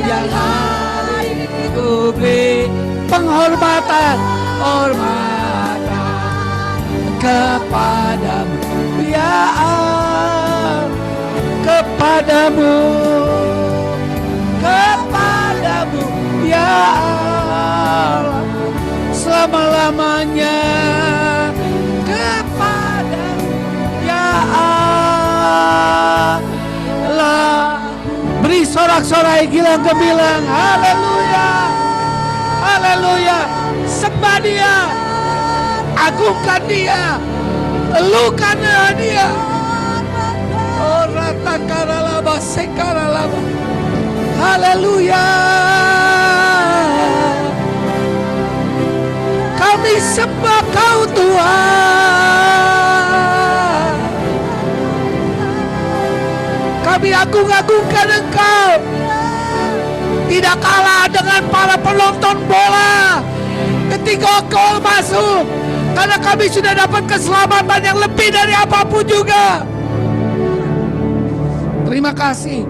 yang hari ku beri penghormatan, hormatan kepadamu ya Allah, kepadamu ya Allah, selama-lamanya kepadamu ya Allah. Beri sorak-sorai gilang gemilang, haleluya, haleluya. Sembah dia, agungkan dia, elukan dia. Oh rata karalaba sekaralaba, haleluya. Kami sembah kau Tuhan, kami agung-agungkan Engkau. Tidak kalah dengan para penonton bola ketika gol masuk, karena kami sudah dapat keselamatan yang lebih dari apapun juga. Terima kasih,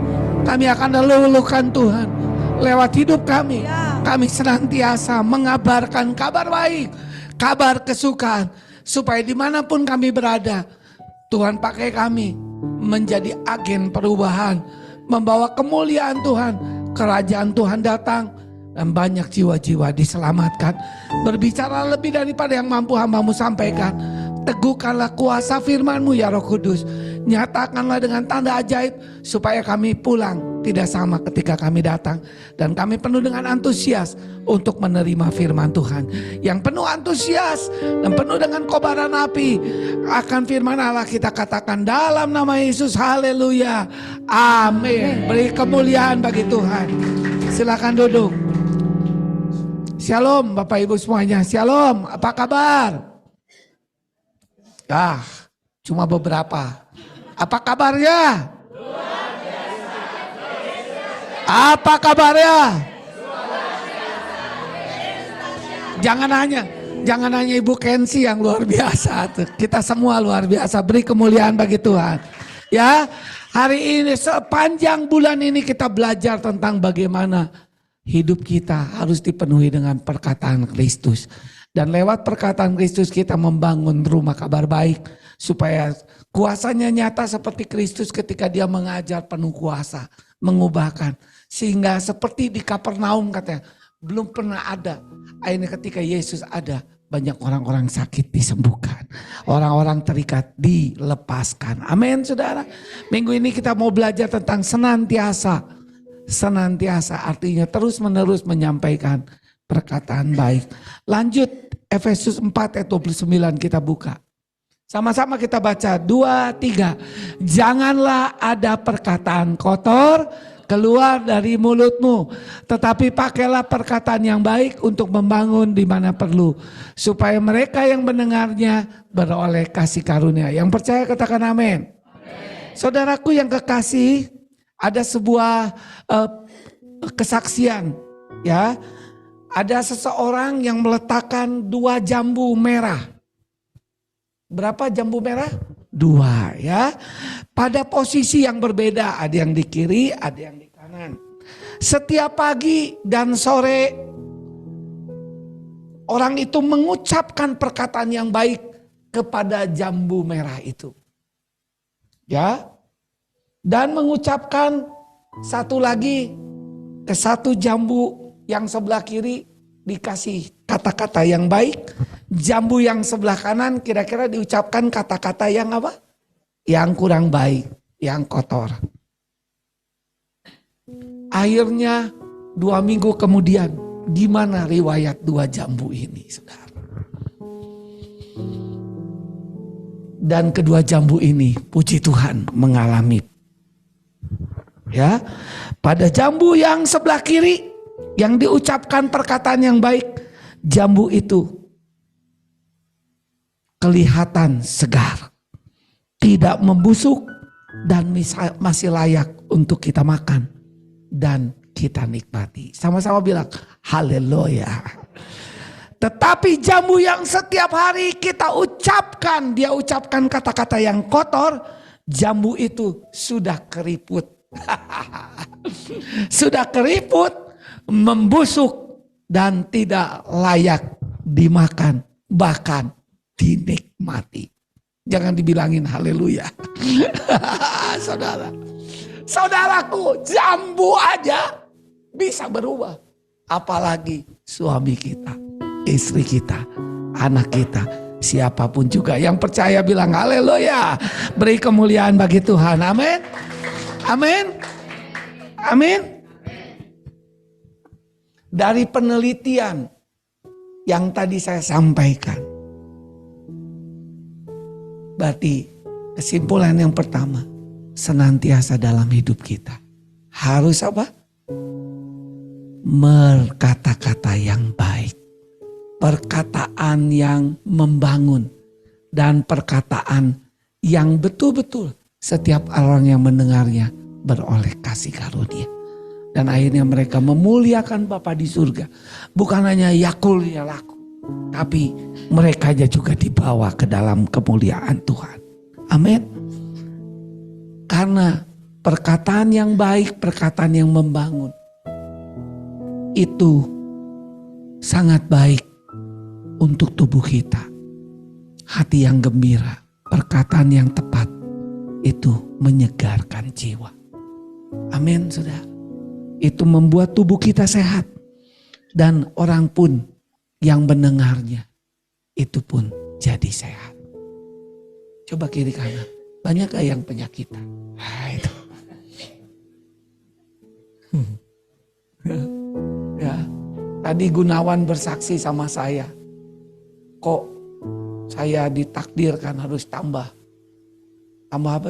kami akan luluhkan Tuhan lewat hidup kami. Kami senantiasa mengabarkan kabar baik, kabar kesukaan, supaya dimanapun kami berada, Tuhan pakai kami menjadi agen perubahan, membawa kemuliaan Tuhan, kerajaan Tuhan datang, dan banyak jiwa-jiwa diselamatkan. Berbicara lebih daripada yang mampu hamba-Mu sampaikan. Teguhkanlah kuasa firman-Mu ya Roh Kudus. Nyatakanlah dengan tanda ajaib supaya kami pulang tidak sama ketika kami datang. Dan kami penuh dengan antusias untuk menerima firman Tuhan. Yang penuh antusias dan penuh dengan kobaran api akan firman Allah, kita katakan dalam nama Yesus, haleluya, amin. Beri kemuliaan bagi Tuhan. Silakan duduk. Shalom Bapak Ibu semuanya, shalom, apa kabar? Cuma beberapa. Apa kabarnya? Apa kabarnya? Jangan hanya Ibu Kensi yang luar biasa. Kita semua luar biasa. Beri kemuliaan bagi Tuhan. Ya, hari ini sepanjang bulan ini kita belajar tentang bagaimana hidup kita harus dipenuhi dengan perkataan Kristus. Dan lewat perkataan Kristus kita membangun rumah kabar baik. Supaya kuasanya nyata seperti Kristus ketika dia mengajar penuh kuasa. Mengubahkan. Sehingga seperti di Kapernaum katanya. Belum pernah ada. Akhirnya ketika Yesus ada. Banyak orang-orang sakit disembuhkan. Orang-orang terikat dilepaskan. Amin saudara. Minggu ini kita mau belajar tentang senantiasa. Senantiasa artinya terus menerus menyampaikan perkataan baik. Lanjut Efesus 4 ayat 29 kita buka. Sama-sama kita baca 2, 3. Janganlah ada perkataan kotor keluar dari mulutmu. Tetapi pakailah perkataan yang baik untuk membangun di mana perlu. Supaya mereka yang mendengarnya beroleh kasih karunia. Yang percaya katakan amin. Saudaraku yang kekasih, ada sebuah kesaksian ya. Ada seseorang yang meletakkan 2 jambu merah. Berapa jambu merah? 2 ya. Pada posisi yang berbeda, ada yang di kiri, ada yang di kanan. Setiap pagi dan sore orang itu mengucapkan perkataan yang baik kepada jambu merah itu. Ya. Dan mengucapkan satu lagi ke satu jambu yang sebelah kiri dikasih kata-kata yang baik. Jambu yang sebelah kanan kira-kira diucapkan kata-kata yang apa? Yang kurang baik, yang kotor. Akhirnya 2 minggu kemudian, gimana riwayat 2 jambu ini, saudara? Dan kedua jambu ini, puji Tuhan, mengalami. Ya, pada jambu yang sebelah kiri, yang diucapkan perkataan yang baik, jambu itu kelihatan segar, tidak membusuk dan masih layak untuk kita makan dan kita nikmati. Sama-sama bilang haleluya. Tetapi jambu yang setiap hari kita ucapkan, dia ucapkan kata-kata yang kotor, jambu itu sudah keriput Sudah keriput, membusuk, dan tidak layak dimakan, bahkan dinikmati. Jangan dibilangin haleluya. Saudara, saudaraku, jambu aja bisa berubah. Apalagi suami kita, istri kita, anak kita, siapapun juga yang percaya bilang haleluya. Beri kemuliaan bagi Tuhan. Amin. Amin. Amin. Dari penelitian yang tadi saya sampaikan, berarti kesimpulan yang pertama, senantiasa dalam hidup kita harus apa? Berkata-kata yang baik, perkataan yang membangun, dan perkataan yang betul-betul setiap orang yang mendengarnya beroleh kasih karunia. Dan akhirnya mereka memuliakan Bapa di surga. Bukan hanya yakul ya laku, tapi mereka juga dibawa ke dalam kemuliaan Tuhan. Amin. Karena perkataan yang baik, perkataan yang membangun, itu sangat baik untuk tubuh kita. Hati yang gembira, perkataan yang tepat, itu menyegarkan jiwa. Amin, saudara. Itu membuat tubuh kita sehat. Dan orang pun yang mendengarnya, itu pun jadi sehat. Coba kiri kanan, banyak gak yang penyakitan? Itu. Ya, tadi Gunawan bersaksi sama saya. Kok saya ditakdirkan harus tambah? Tambah apa?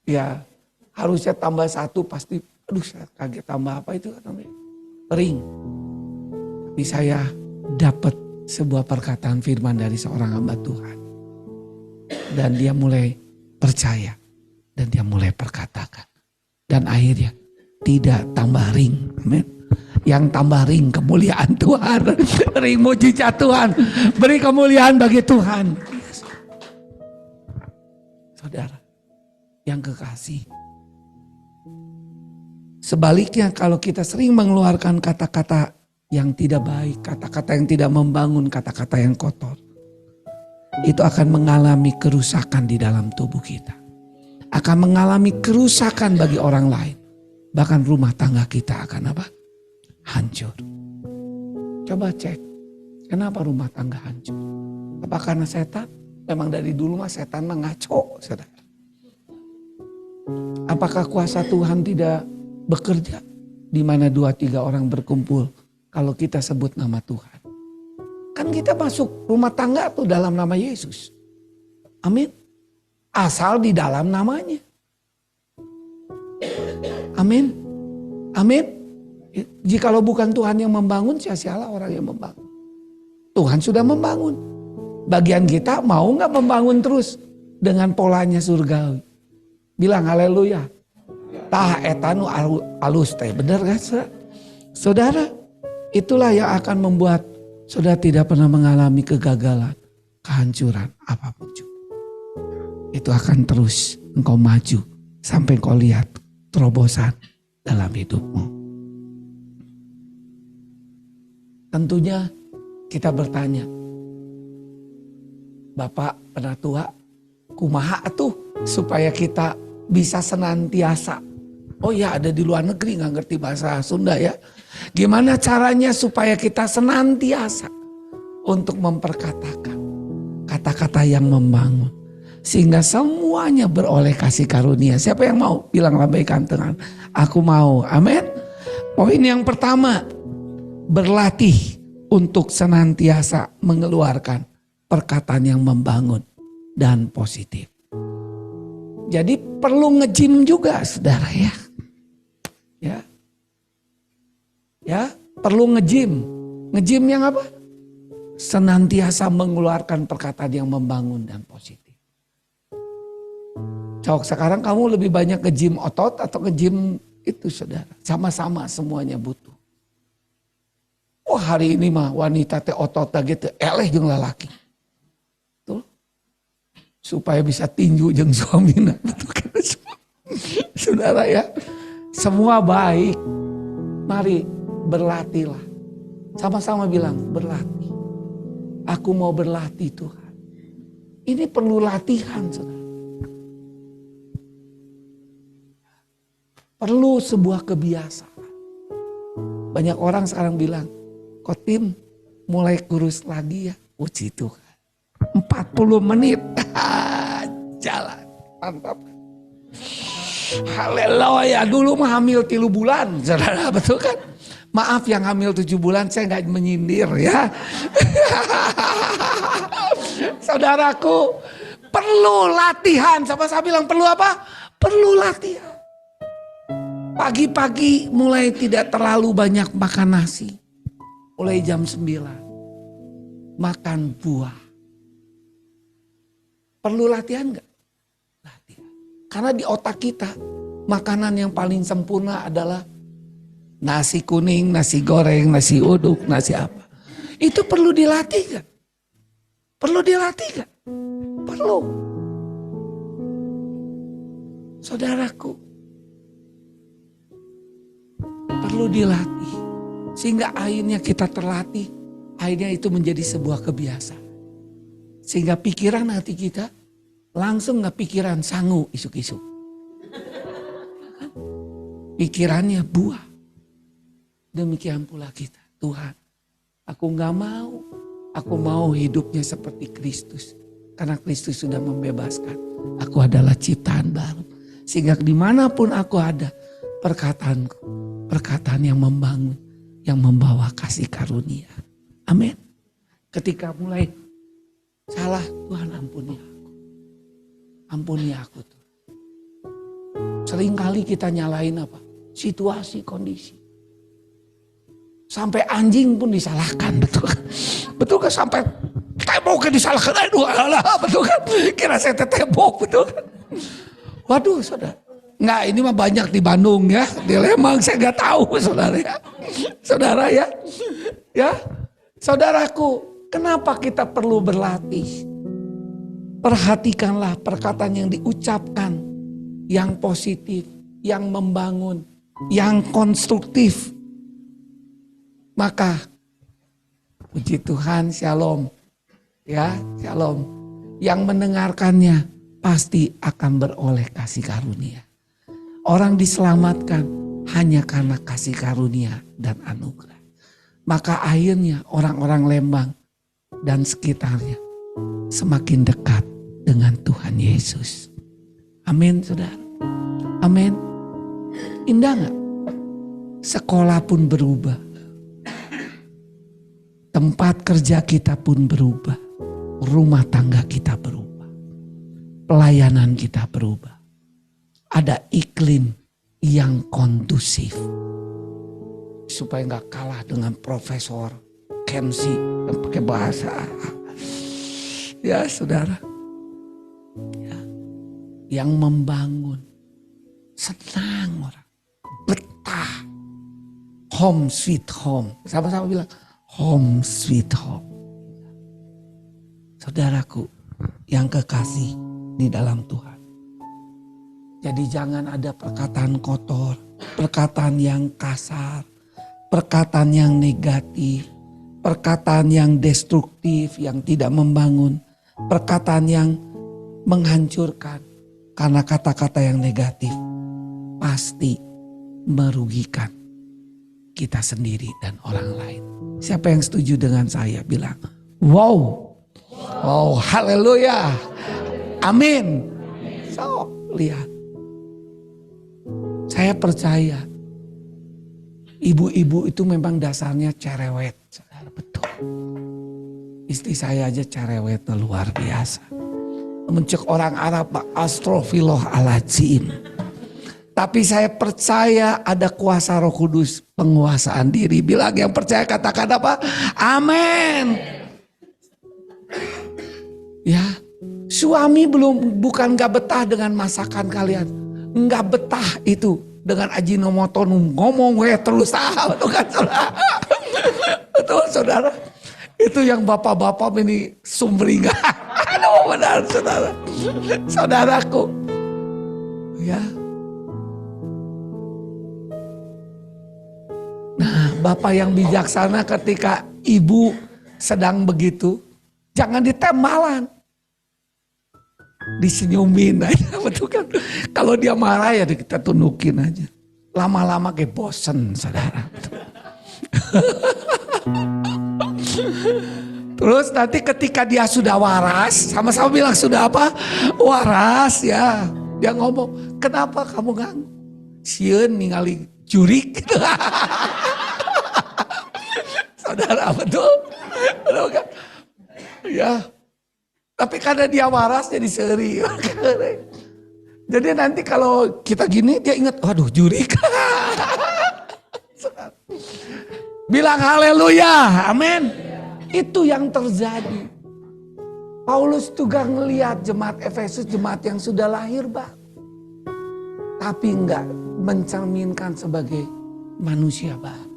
Ya, harusnya tambah 1 pasti. Aduh, saya kaget, tambah apa itu namanya? Ring. Tapi saya dapat sebuah perkataan firman dari seorang hamba Tuhan. Dan dia mulai percaya. Dan dia mulai perkatakan. Dan akhirnya tidak tambah ring. Amin. Yang tambah ring kemuliaan Tuhan. Ring mujizat Tuhan. Beri kemuliaan bagi Tuhan. Saudara yang kekasih. Sebaliknya kalau kita sering mengeluarkan kata-kata yang tidak baik, kata-kata yang tidak membangun, kata-kata yang kotor, itu akan mengalami kerusakan di dalam tubuh kita. Akan mengalami kerusakan bagi orang lain. Bahkan rumah tangga kita akan apa? Hancur. Coba cek, kenapa rumah tangga hancur? Apa karena setan? Memang dari dulu mah setan mah ngaco, saudara. Apakah kuasa Tuhan tidak bekerja? Di mana 2-3 orang berkumpul kalau kita sebut nama Tuhan. Kan kita masuk rumah tangga tuh dalam nama Yesus. Amin. Asal di dalam namanya. Amin. Amin. Jikalau bukan Tuhan yang membangun, sia-sialah orang yang membangun. Tuhan sudah membangun. Bagian kita mau gak membangun terus dengan polanya surgawi. Bilang haleluya. Tah etanu alus teh. Benar kan saudara? Itulah yang akan membuat saudara tidak pernah mengalami kegagalan, kehancuran apapun juga. Itu akan terus engkau maju sampai engkau lihat terobosan dalam hidupmu. Tentunya kita bertanya, Bapak penatua, kumaha tuh supaya kita bisa senantiasa. Oh ya, ada di luar negeri gak ngerti bahasa Sunda ya. Gimana caranya supaya kita senantiasa untuk memperkatakan kata-kata yang membangun. Sehingga semuanya beroleh kasih karunia. Siapa yang mau? Bilang lambaikan tangan. Aku mau. Amin. Poin yang pertama, berlatih untuk senantiasa mengeluarkan perkataan yang membangun dan positif. Jadi perlu nge-gym juga saudara ya. Ya, perlu nge-gym. Nge-gym yang apa? Senantiasa mengeluarkan perkataan yang membangun dan positif. Cok, sekarang kamu lebih banyak nge-gym otot atau nge-gym itu saudara? Sama-sama semuanya butuh. Oh hari ini mah wanita teh otot gitu, eleh jeung lalaki. Tuh. supaya bisa tinju jeung suamina. Betul kan? Saudara ya, semua baik. Mari berlatihlah. Sama-sama bilang berlatih. Aku mau berlatih Tuhan. Ini perlu latihan, saudara. Perlu sebuah kebiasaan. Banyak orang sekarang bilang, kok Tim mulai kurus lagi ya? Puji Tuhan. 40 menit. Jalan. Mantap. Haleluya. Dulu mah hamil 3 bulan. Saudara, betul kan? Maaf yang hamil 7 bulan saya gak menyindir ya. Saudaraku, perlu latihan. Sama-sama bilang perlu apa? Perlu latihan. Pagi-pagi mulai tidak terlalu banyak makan nasi. Mulai jam 9. Makan buah. Perlu latihan gak? Latihan. Karena di otak kita, makanan yang paling sempurna adalah nasi kuning, nasi goreng, nasi uduk, nasi apa. Itu perlu dilatih gak? Perlu dilatih gak? Perlu. Saudaraku, perlu dilatih. Sehingga akhirnya kita terlatih, akhirnya itu menjadi sebuah kebiasaan. Sehingga pikiran hati kita langsung gak pikiran sangu isuk-isuk. Pikirannya buah. Demikian pula kita. Tuhan, aku gak mau. Aku mau hidupnya seperti Kristus. Karena Kristus sudah membebaskan. Aku adalah ciptaan baru. Sehingga dimanapun aku ada, perkataanku. Perkataan yang membangun. Yang membawa kasih karunia. Amin. Ketika mulai salah, Tuhan ampuni aku. Ampuni aku tuh. Seringkali kita nyalain apa? Situasi, kondisi. Sampai anjing pun disalahkan, betul kan? Betul kan? Sampai tembok disalahkan. Aduh, alah, betul kan? Kira saya tembok, betul kan? Waduh, saudara. Nggak, ini mah banyak di Bandung ya. Di Lembang saya nggak tahu, saudara ya. Saudara ya. Ya, saudaraku, kenapa kita perlu berlatih? Perhatikanlah perkataan yang diucapkan, yang positif, yang membangun, yang konstruktif. Maka puji Tuhan, shalom. Ya, shalom. Yang mendengarkannya pasti akan beroleh kasih karunia. Orang diselamatkan hanya karena kasih karunia dan anugerah. Maka akhirnya orang-orang Lembang dan sekitarnya semakin dekat dengan Tuhan Yesus. Amin, saudara. Amin. Indah gak? Sekolah pun berubah. Tempat kerja kita pun berubah. Rumah tangga kita berubah. Pelayanan kita berubah. Ada iklim yang kondusif. Supaya gak kalah dengan Profesor Kensi yang pakai bahasa. Ya saudara. Ya. Yang membangun. Senang orang. Betah. Home sweet home. Sama-sama bilang. Home sweet home. Saudaraku yang kekasih di dalam Tuhan. Jadi jangan ada perkataan kotor, perkataan yang kasar, perkataan yang negatif, perkataan yang destruktif, yang tidak membangun, perkataan yang menghancurkan. Karena kata-kata yang negatif pasti merugikan kita sendiri dan orang lain. Siapa yang setuju dengan saya bilang, wow, wow, haleluya, amin. So, lihat. Saya percaya ibu-ibu itu memang dasarnya cerewet. Betul. Istri saya aja cerewetnya luar biasa. Mencek orang Arab, astrofilohaladzim. Tapi saya percaya ada kuasa Roh Kudus, penguasaan diri. Bilang yang percaya katakan apa? Amin. Ya, suami bukan gak betah dengan masakan kalian. Gak betah itu dengan Ajinomoto ngomong terus betul kan saudara? Betul saudara? Itu yang bapak-bapak ini sumringah. Aduh, Benar saudara. Saudaraku. Ya. Nah, Bapak yang bijaksana ketika ibu sedang begitu, jangan ditembalan. Disenyumin aja, betul kan? Kalau dia marah ya kita tundukin aja. Lama-lama kayak bosen, saudara. Terus nanti ketika dia sudah waras, sama-sama bilang sudah apa? Waras ya. Dia ngomong, kenapa kamu gak sieun ningali jurik? Saudara, betul? Betul kan? Ya. Tapi karena dia waras jadi seri. Jadi nanti kalau kita gini dia ingat, waduh jurik. Bilang haleluya, amin. Itu yang terjadi. Paulus juga ngelihat jemaat Efesus, jemaat yang sudah lahir baru. Tapi enggak mencerminkan sebagai manusia baru.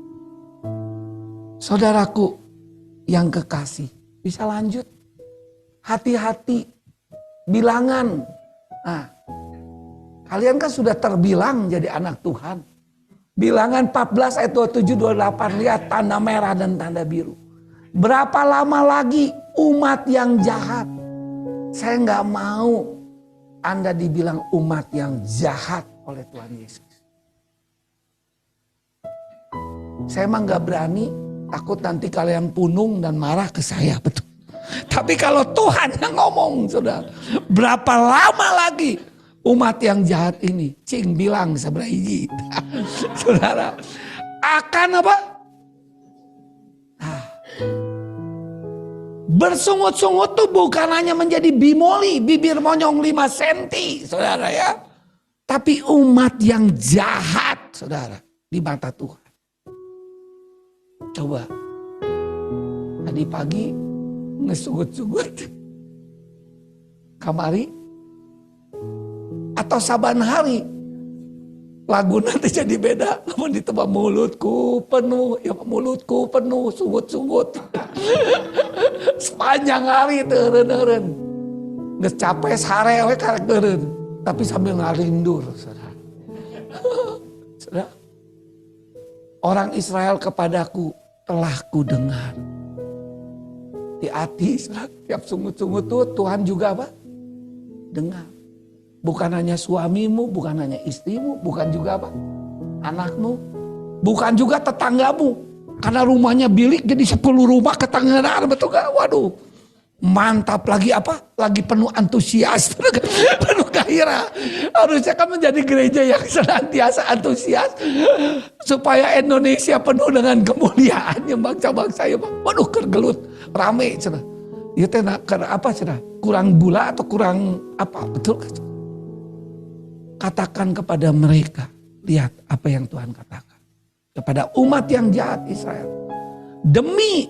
Saudaraku yang kekasih, bisa lanjut. Hati-hati, bilangan. Nah, kalian kan sudah terbilang jadi anak Tuhan. Bilangan 14 ayat 27-28, lihat tanda merah dan tanda biru. Berapa lama lagi umat yang jahat? Saya nggak mau Anda dibilang umat yang jahat oleh Tuhan Yesus. Saya emang nggak berani, takut nanti kalian punung dan marah ke saya, betul. Tapi kalau Tuhan yang ngomong, saudara, berapa lama lagi umat yang jahat ini, cing bilang sebelah hiji, saudara, akan apa? Nah, bersungut-sungut tuh bukan hanya menjadi bimoli, bibir monyong 5 senti, saudara ya. Tapi umat yang jahat, saudara, di mata Tuhan. Coba, tadi pagi ngesugut-sugut kamari atau saban hari lagu nanti jadi beda. Namun di tempat mulutku penuh, ya mulutku penuh sugut-sugut. Sepanjang hari teureun-eureun. Geus capek sare we karek teureun, tapi sambil ngalindur, saudara. Saudara. Orang Israel kepadaku telah kudengar. Hati-hati, tiap sungut-sungut tuh Tuhan juga apa? Dengar. Bukan hanya suamimu, bukan hanya istrimu, bukan juga apa? Anakmu, bukan juga tetanggamu. Karena rumahnya bilik jadi 10 rumah ketanggaan, betul gak? Waduh, mantap lagi apa? Lagi penuh antusias, penuh gairah. Harusnya kan menjadi gereja yang senantiasa antusias. Supaya Indonesia penuh dengan kemuliaan yang bangsa-bangsa ya. Waduh kergelut. Rame cenah. Ieu teh apa cenah? Kurang gula atau kurang apa? Betul kan? Katakan kepada mereka, lihat apa yang Tuhan katakan kepada umat yang jahat Israel. Demi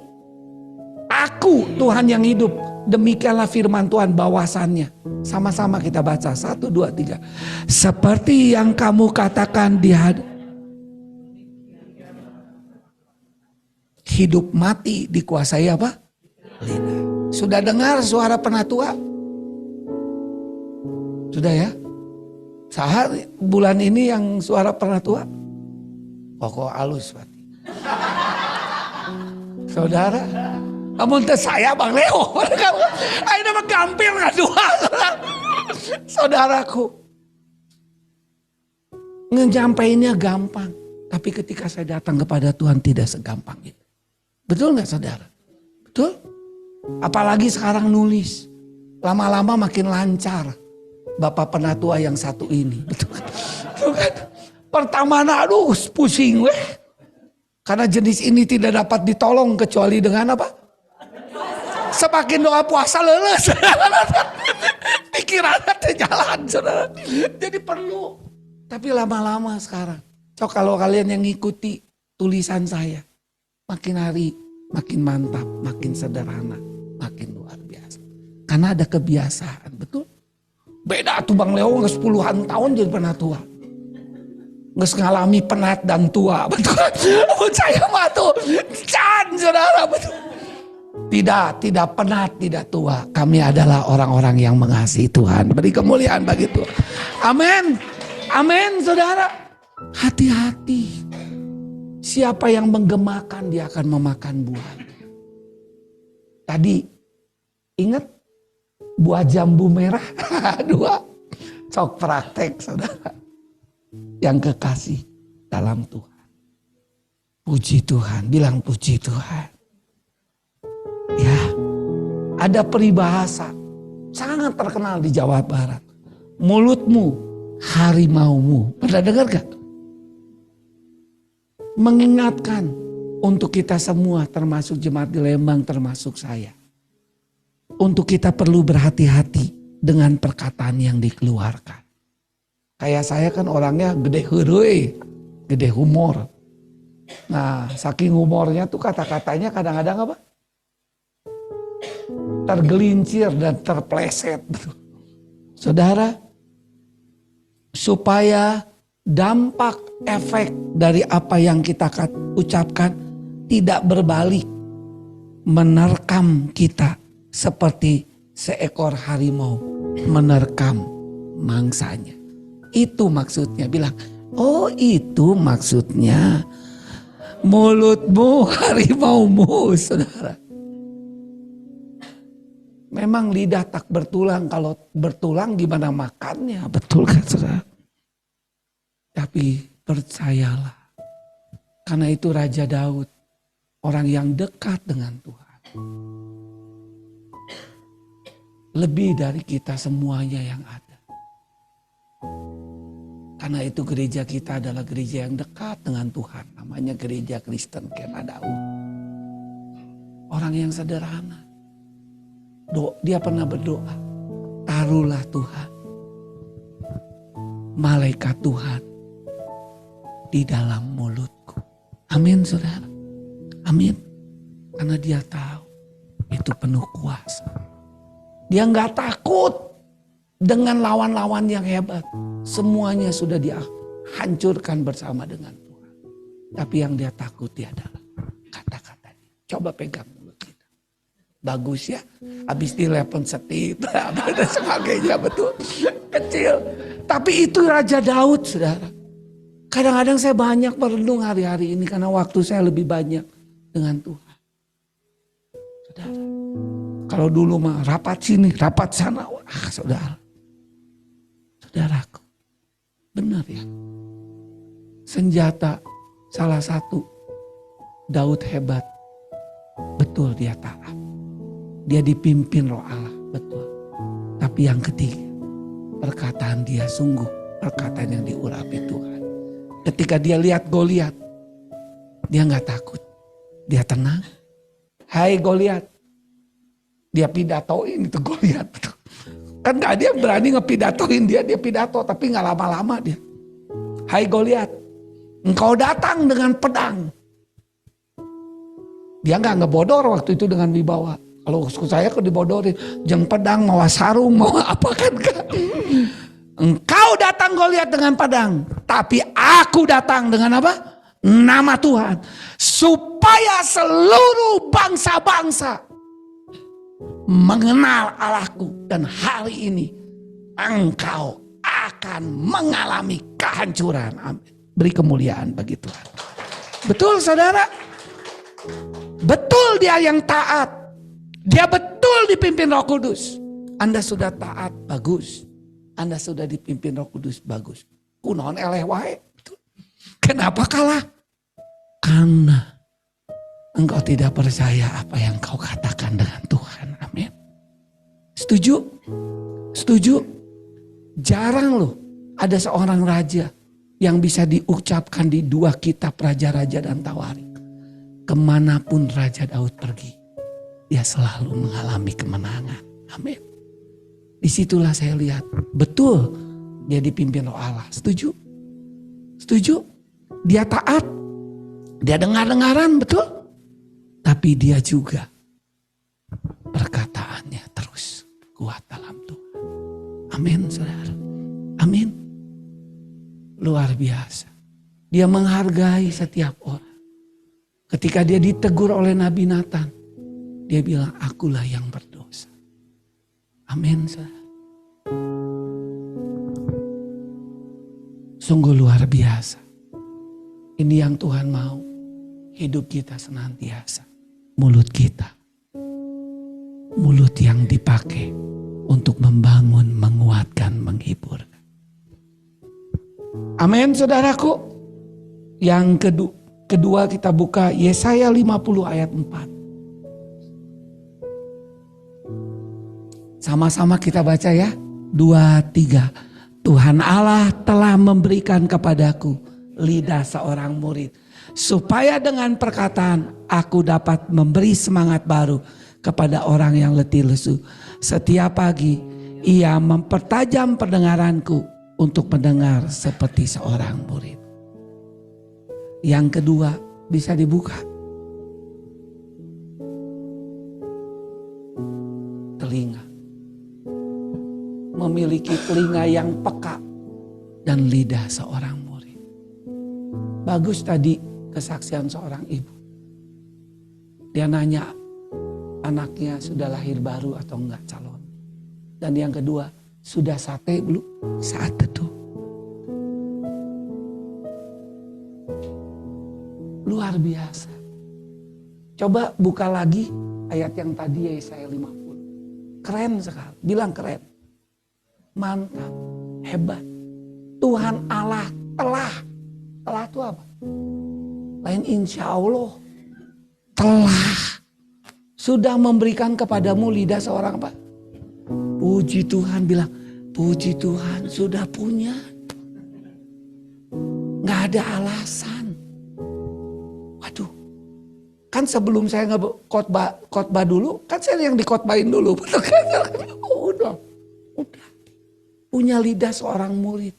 aku Tuhan yang hidup, demikianlah firman Tuhan bahwasannya. Sama-sama kita baca 1, 2, 3. Seperti yang kamu katakan di hidup mati dikuasai apa? Lidah. Sudah dengar suara penatua? Sudah ya? Sehari bulan ini yang suara penatua? Pokok alus berarti. Saudara, namun saya Bang Leo. Ayo nama gampil ngadua. Saudaraku. Ngejampainnya gampang. Tapi ketika saya datang kepada Tuhan tidak segampang itu. Betul gak saudara? Betul? Apalagi sekarang nulis. Lama-lama makin lancar. Bapak penatua yang satu ini. Betul kan? Betul kan? Pertama aduh pusing weh. Karena jenis ini tidak dapat ditolong kecuali dengan apa? Semakin doa puasa leles. Pikirannya terjalan saudara. Jadi perlu. Tapi lama-lama sekarang. So kalau kalian yang ngikuti tulisan saya. Makin hari makin mantap, makin sederhana, makin luar biasa. Karena ada kebiasaan, betul? Beda tuh Bang Leo nggak 10-an tahun jadi penatua. Nggak ngalami penat dan tua, betul? Saya mah tuh, can saudara, betul? Tidak penat, tidak tua. Kami adalah orang-orang yang mengasihi Tuhan. Beri kemuliaan bagi Tuhan. Amin. Amin, saudara. Hati-hati. Siapa yang menggemakan, dia akan memakan buah. Tadi, ingat buah jambu merah? 2. Sok praktek, saudara. Yang kekasih dalam Tuhan. Puji Tuhan, bilang puji Tuhan. Ya, ada peribahasa sangat terkenal di Jawa Barat. Mulutmu harimaumu. Pernah dengar gak? Mengingatkan untuk kita semua, termasuk jemaat di Lembang, termasuk saya. Untuk kita perlu berhati-hati dengan perkataan yang dikeluarkan. Kayak saya kan orangnya gede heureuy, gede humor. Nah, saking humornya tuh kata-katanya kadang-kadang apa? Tergelincir dan terpleset. Saudara, supaya dampak efek dari apa yang kita ucapkan tidak berbalik menerkam kita seperti seekor harimau menerkam mangsanya. Itu maksudnya, bilang, oh itu maksudnya mulutmu harimaumu, saudara. Memang lidah tak bertulang, kalau bertulang gimana makannya, betul kan saudara? Tapi percayalah, karena itu Raja Daud, orang yang dekat dengan Tuhan. Lebih dari kita semuanya yang ada. Karena itu gereja kita adalah gereja yang dekat dengan Tuhan. Namanya gereja Kristen Kema Daud. Orang yang sederhana. Dia pernah berdoa, taruhlah Tuhan, malaikat Tuhan di dalam mulutku. Amin saudara, amin. Karena dia tahu itu penuh kuasa. Dia gak takut dengan lawan-lawan yang hebat. Semuanya sudah dia hancurkan bersama dengan Tuhan. Tapi yang dia takuti adalah kata-katanya. Coba pegang. Bagus ya, habis telepon setip, dan sebagainya, betul, kecil. Tapi itu Raja Daud, saudara. Kadang-kadang saya banyak merenung hari-hari ini karena waktu saya lebih banyak dengan Tuhan. Saudara, kalau dulu mah rapat sini, rapat sana, wah saudara. Saudaraku, benar ya. Senjata salah satu Daud hebat, betul dia taat. Dia dipimpin Roh Allah, betul. Tapi yang ketiga, perkataan dia sungguh perkataan yang diurapi Tuhan. Ketika dia lihat Goliat, dia nggak takut, dia tenang. Hai Goliat, dia pidatoin itu Goliat. Kan nggak, dia berani ngepidatoin dia pidato, tapi nggak lama-lama dia. Hai Goliat, engkau datang dengan pedang. Dia nggak ngebodor waktu itu dengan wibawa. Kalau saya kok dibodorin, jeng pedang, mau sarung, mau apa kan? Engkau datang Goliat dengan pedang, tapi aku datang dengan apa? Nama Tuhan. Supaya seluruh bangsa-bangsa mengenal Allahku. Dan hari ini engkau akan mengalami kehancuran. Amin. Beri kemuliaan bagi Tuhan. Betul saudara? Betul dia yang taat. Dia betul dipimpin Roh Kudus. Anda sudah taat, bagus. Anda sudah dipimpin Roh Kudus, bagus. Kunaon eleh wae. Kenapa kalah? Karena engkau tidak percaya apa yang kau katakan dengan Tuhan. Amin. Setuju? Setuju? Jarang loh ada seorang raja yang bisa diucapkan di 2 kitab Raja-Raja dan Tawarik. Kemanapun Raja Daud pergi, dia selalu mengalami kemenangan. Amin. Disitulah saya lihat, betul dia dipimpin Roh Allah. Setuju? Setuju? Dia taat. Dia dengar-dengaran, betul? Tapi dia juga perkataannya terus kuat dalam Tuhan. Amin saudara. Amin. Luar biasa. Dia menghargai setiap orang. Ketika dia ditegur oleh Nabi Nathan, Dia bilang, akulah yang berdosa. Amin. Sungguh luar biasa. Ini yang Tuhan mau. Hidup kita senantiasa. Mulut kita. Mulut yang dipakai untuk membangun, menguatkan, menghibur. Amin saudaraku. Yang kedua kita buka Yesaya 50 ayat 4. Sama-sama kita baca ya. 2, 3. Tuhan Allah telah memberikan kepadaku lidah seorang murid. Supaya dengan perkataan aku dapat memberi semangat baru kepada orang yang letih lesu. Setiap pagi ia mempertajam pendengaranku untuk mendengar seperti seorang murid. Yang kedua bisa dibuka. Telinga. Memiliki telinga yang peka dan lidah seorang murid. Bagus tadi kesaksian seorang ibu. Dia nanya anaknya sudah lahir baru atau enggak calon. Dan yang kedua, sudah sate belum? Saat teduh. Luar biasa. Coba buka lagi ayat yang tadi Yesaya 50. Keren sekali, bilang keren. Mantap, hebat. Tuhan Allah telah itu apa? Lain insya Allah. Telah. Sudah memberikan kepadamu lidah seorang apa? Puji Tuhan, bilang puji Tuhan sudah punya. Gak ada alasan. Waduh. Kan sebelum saya khotbah dulu, kan saya yang dikhotbahin dulu. Udah. Punya lidah seorang murid.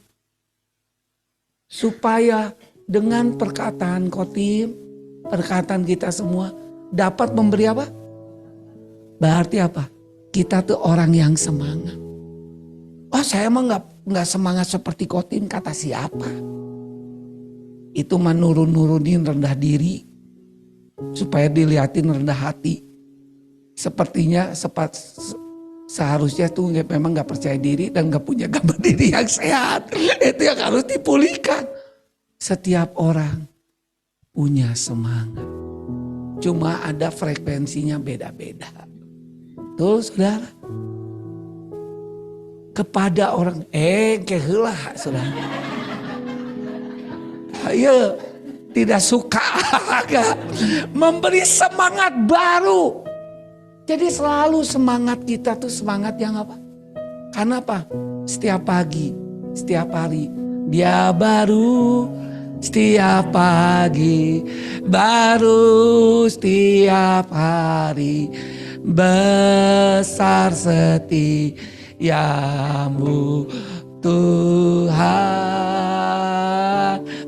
Supaya dengan perkataan khotim, perkataan kita semua dapat memberi apa? Berarti apa? Kita tuh orang yang semangat. Oh saya mah nggak semangat seperti khotim, kata siapa? Itu mah nurunin rendah diri supaya dilihatin rendah hati. Sepertinya seharusnya tuh memang nggak percaya diri dan nggak punya gambar diri yang sehat. Itu yang harus dipulihkan. Setiap orang punya semangat. Cuma ada frekuensinya beda-beda. Tuh saudara. Kepada orang, keheula saudara. Ayo, tidak suka. Memberi semangat baru. Jadi selalu semangat kita tuh semangat yang apa? Karena apa? Setiap pagi, setiap hari. Dia baru setiap pagi, baru setiap hari. Besar setiamu Tuhan.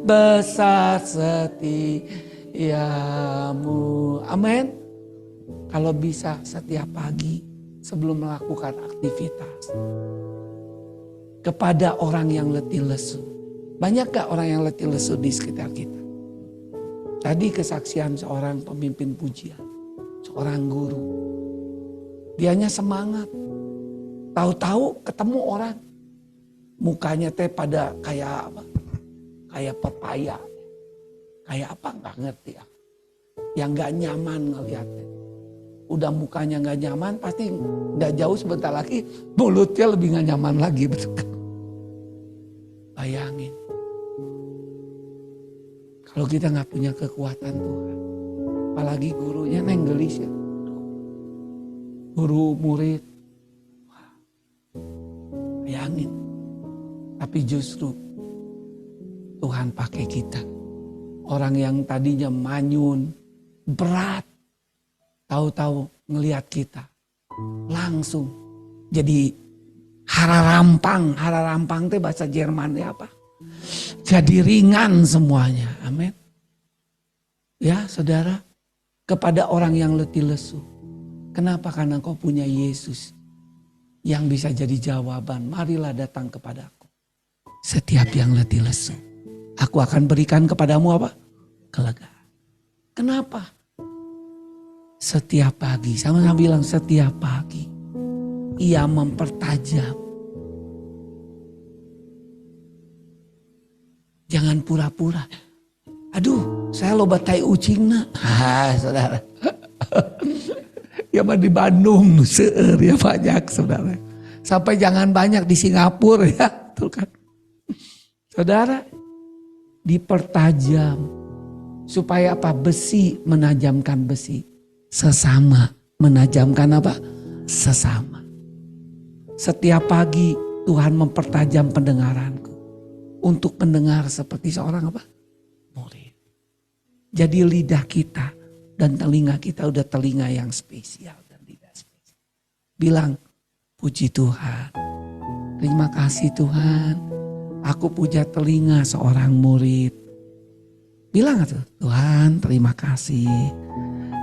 Besar setiamu. Amin. Kalau bisa setiap pagi sebelum melakukan aktivitas. Kepada orang yang letih lesu. Banyak gak orang yang letih lesu di sekitar kita? Tadi kesaksian seorang pemimpin pujian. Seorang guru. Dianya semangat. Tahu-tahu ketemu orang. Mukanya teh pada kayak apa? Kayak pepaya. Kayak apa gak ngerti ya. Yang gak nyaman ngeliatnya. Udah mukanya gak nyaman, pasti gak jauh sebentar lagi mulutnya lebih gak nyaman lagi. Betul. Bayangin. Kalau kita gak punya kekuatan Tuhan. Apalagi gurunya nenggelis ya. Guru murid. Bayangin. Tapi justru Tuhan pakai kita. Orang yang tadinya manyun, berat. Tahu-tahu ngelihat kita langsung jadi hararampang. Hararampang itu bahasa Jermannya apa? Jadi ringan semuanya. Amin. Ya saudara, kepada orang yang letih lesu. Kenapa? Karena kau punya Yesus yang bisa jadi jawaban. Marilah datang kepadaku. Setiap yang letih lesu, aku akan berikan kepadamu apa? Kelegaan. Kenapa? Setiap pagi, sama-sama bilang setiap pagi. Ia mempertajam. Jangan pura-pura. Aduh, saya loba tai ucing na. Saudara. Ya mah di Bandung, seueur ya banyak saudara. Sampai jangan banyak di Singapura ya. Tuh kan. Saudara, dipertajam. Supaya apa? Besi menajamkan besi. Sesama menajamkan apa? Sesama. Setiap pagi Tuhan mempertajam pendengaranku. Untuk mendengar seperti seorang apa? Murid. Jadi lidah kita dan telinga kita udah telinga yang spesial dan lidah spesial. Bilang, puji Tuhan. Terima kasih Tuhan. Aku punya telinga seorang murid. Bilang tuh, Tuhan terima kasih.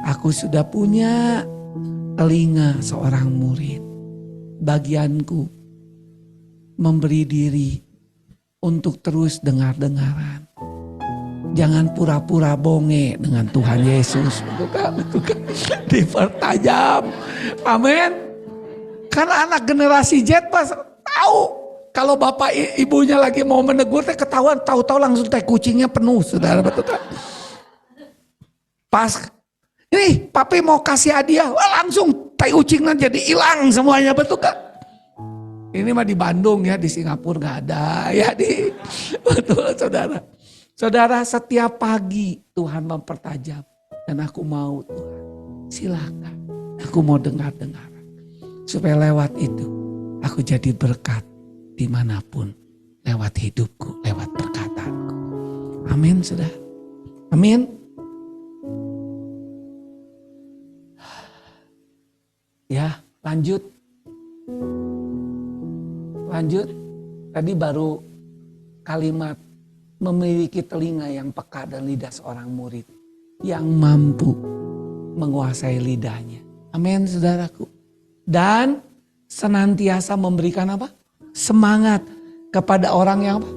Aku sudah punya telinga seorang murid. Bagianku memberi diri untuk terus dengar-dengaran. Jangan pura-pura bonge dengan Tuhan Yesus. Bukan. Dipertajam. Amin. Karena anak generasi Z pas tahu. Kalau bapak ibunya lagi mau menegur, ketahuan tahu-tahu langsung teh kucingnya penuh. Saudara betul kan? Pas ini papi mau kasih hadiah, langsung teh kucingnya jadi hilang semuanya, betul kan? Ini mah di Bandung ya, di Singapura nggak ada ya di betul saudara. Saudara, setiap pagi Tuhan mempertajam. Dan aku mau Tuhan, silakan. Aku mau dengar-dengar. Supaya lewat itu aku jadi berkat dimanapun. Lewat hidupku, lewat perkataanku. Amin saudara. Amin. Ya lanjut. Lanjut. Tadi baru kalimat memiliki telinga yang peka dan lidah seorang murid yang mampu menguasai lidahnya. Amin saudaraku. Dan senantiasa memberikan apa? Semangat kepada orang yang apa?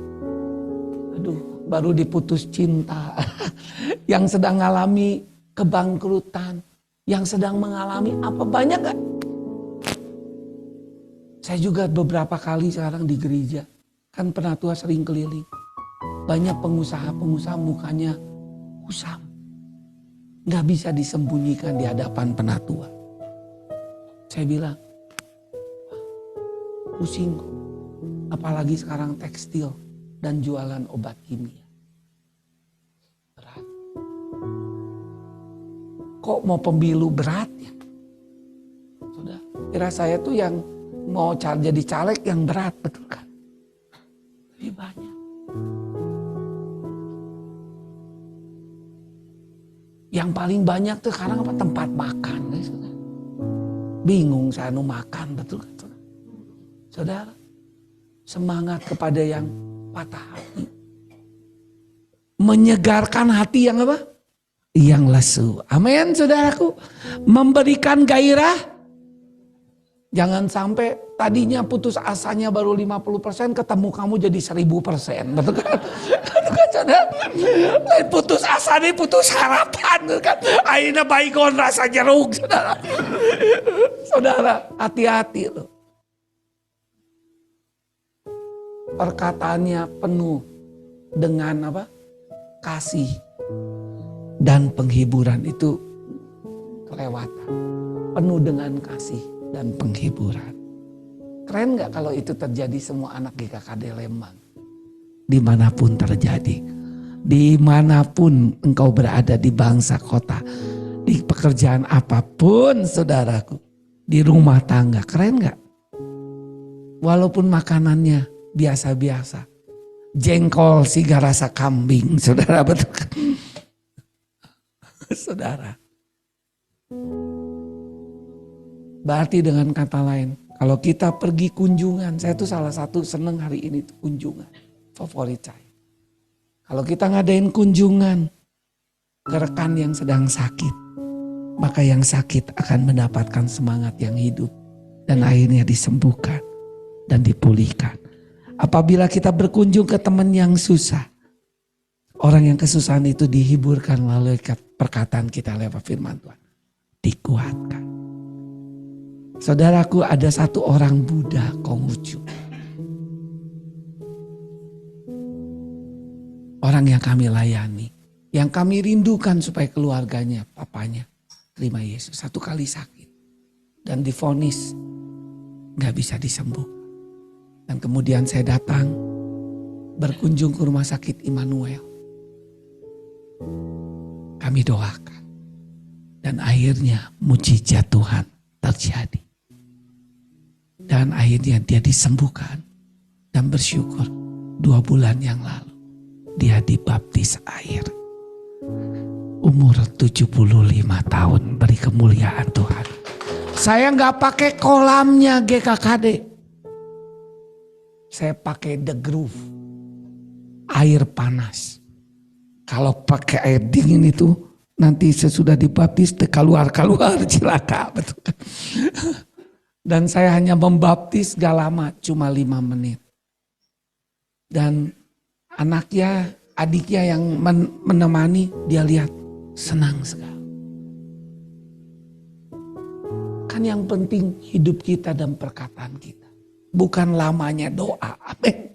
Aduh, baru diputus cinta. Yang sedang mengalami kebangkrutan. Yang sedang mengalami apa, banyak gak? Saya juga beberapa kali sekarang di gereja. Kan penatua sering keliling. Banyak pengusaha-pengusaha mukanya kusam. Gak bisa disembunyikan di hadapan penatua. Saya bilang, pusing. Apalagi sekarang tekstil dan jualan obat kimia. Berat. Kok mau pemilu berat ya? Sudah, kira saya tuh yang mau jadi caleg yang berat, betul kan? Lebih banyak. Yang paling banyak tuh sekarang apa? Tempat makan. Guys. Bingung saya mau makan, betul kan? Saudara, semangat kepada yang patah hati. Menyegarkan hati yang apa? Yang lesu. Amin saudaraku. Memberikan gairah. Jangan sampai tadinya putus asanya baru 50%, ketemu kamu jadi 1000%. Betul kan? Betul kan saudara? Lain putus asa nih putus harapan. Betul kan? Akhirnya baikon rasa jeruk saudara. Saudara hati-hati loh. Perkataannya penuh dengan apa? Kasih dan penghiburan itu kelewatan. Penuh dengan kasih dan penghiburan. Keren gak kalau itu terjadi semua anak GKKD Lembang? Dimanapun terjadi. Dimanapun engkau berada di bangsa kota. Di pekerjaan apapun saudaraku. Di rumah tangga. Keren gak? Walaupun makanannya biasa-biasa. Jengkol siga rasa kambing. Saudara betul kan? Saudara. Berarti dengan kata lain. Kalau kita pergi kunjungan. Saya tuh salah satu seneng hari ini tuh kunjungan. Favorit saya. Kalau kita ngadain kunjungan. Ke rekan yang sedang sakit. Maka yang sakit akan mendapatkan semangat yang hidup. Dan akhirnya disembuhkan. Dan dipulihkan. Apabila kita berkunjung ke teman yang susah. Orang yang kesusahan itu dihiburkan melalui perkataan kita lewat firman Tuhan. dikuatkan. Saudaraku, ada satu orang Buddha Konghucu. Orang yang kami layani, yang kami rindukan supaya keluarganya, papanya terima Yesus. Satu kali sakit dan divonis gak bisa disembuh. Dan kemudian saya datang berkunjung ke rumah sakit Immanuel. Kami doakan dan akhirnya mujizat Tuhan terjadi. Dan akhirnya dia disembuhkan dan bersyukur 2 bulan yang lalu dia dibaptis air. Umur 75 tahun, beri kemuliaan Tuhan. Saya nggak pakai kolamnya GKKD. Saya pakai The Groove. Air panas. Kalau pakai air dingin itu nanti sesudah dibaptis keluar cilaka, betul. Dan saya hanya membaptis gak lama, cuma 5 menit. Dan anaknya, adiknya yang menemani, dia lihat senang sekali. Kan yang penting hidup kita dan perkataan kita. Bukan lamanya doa. Amin.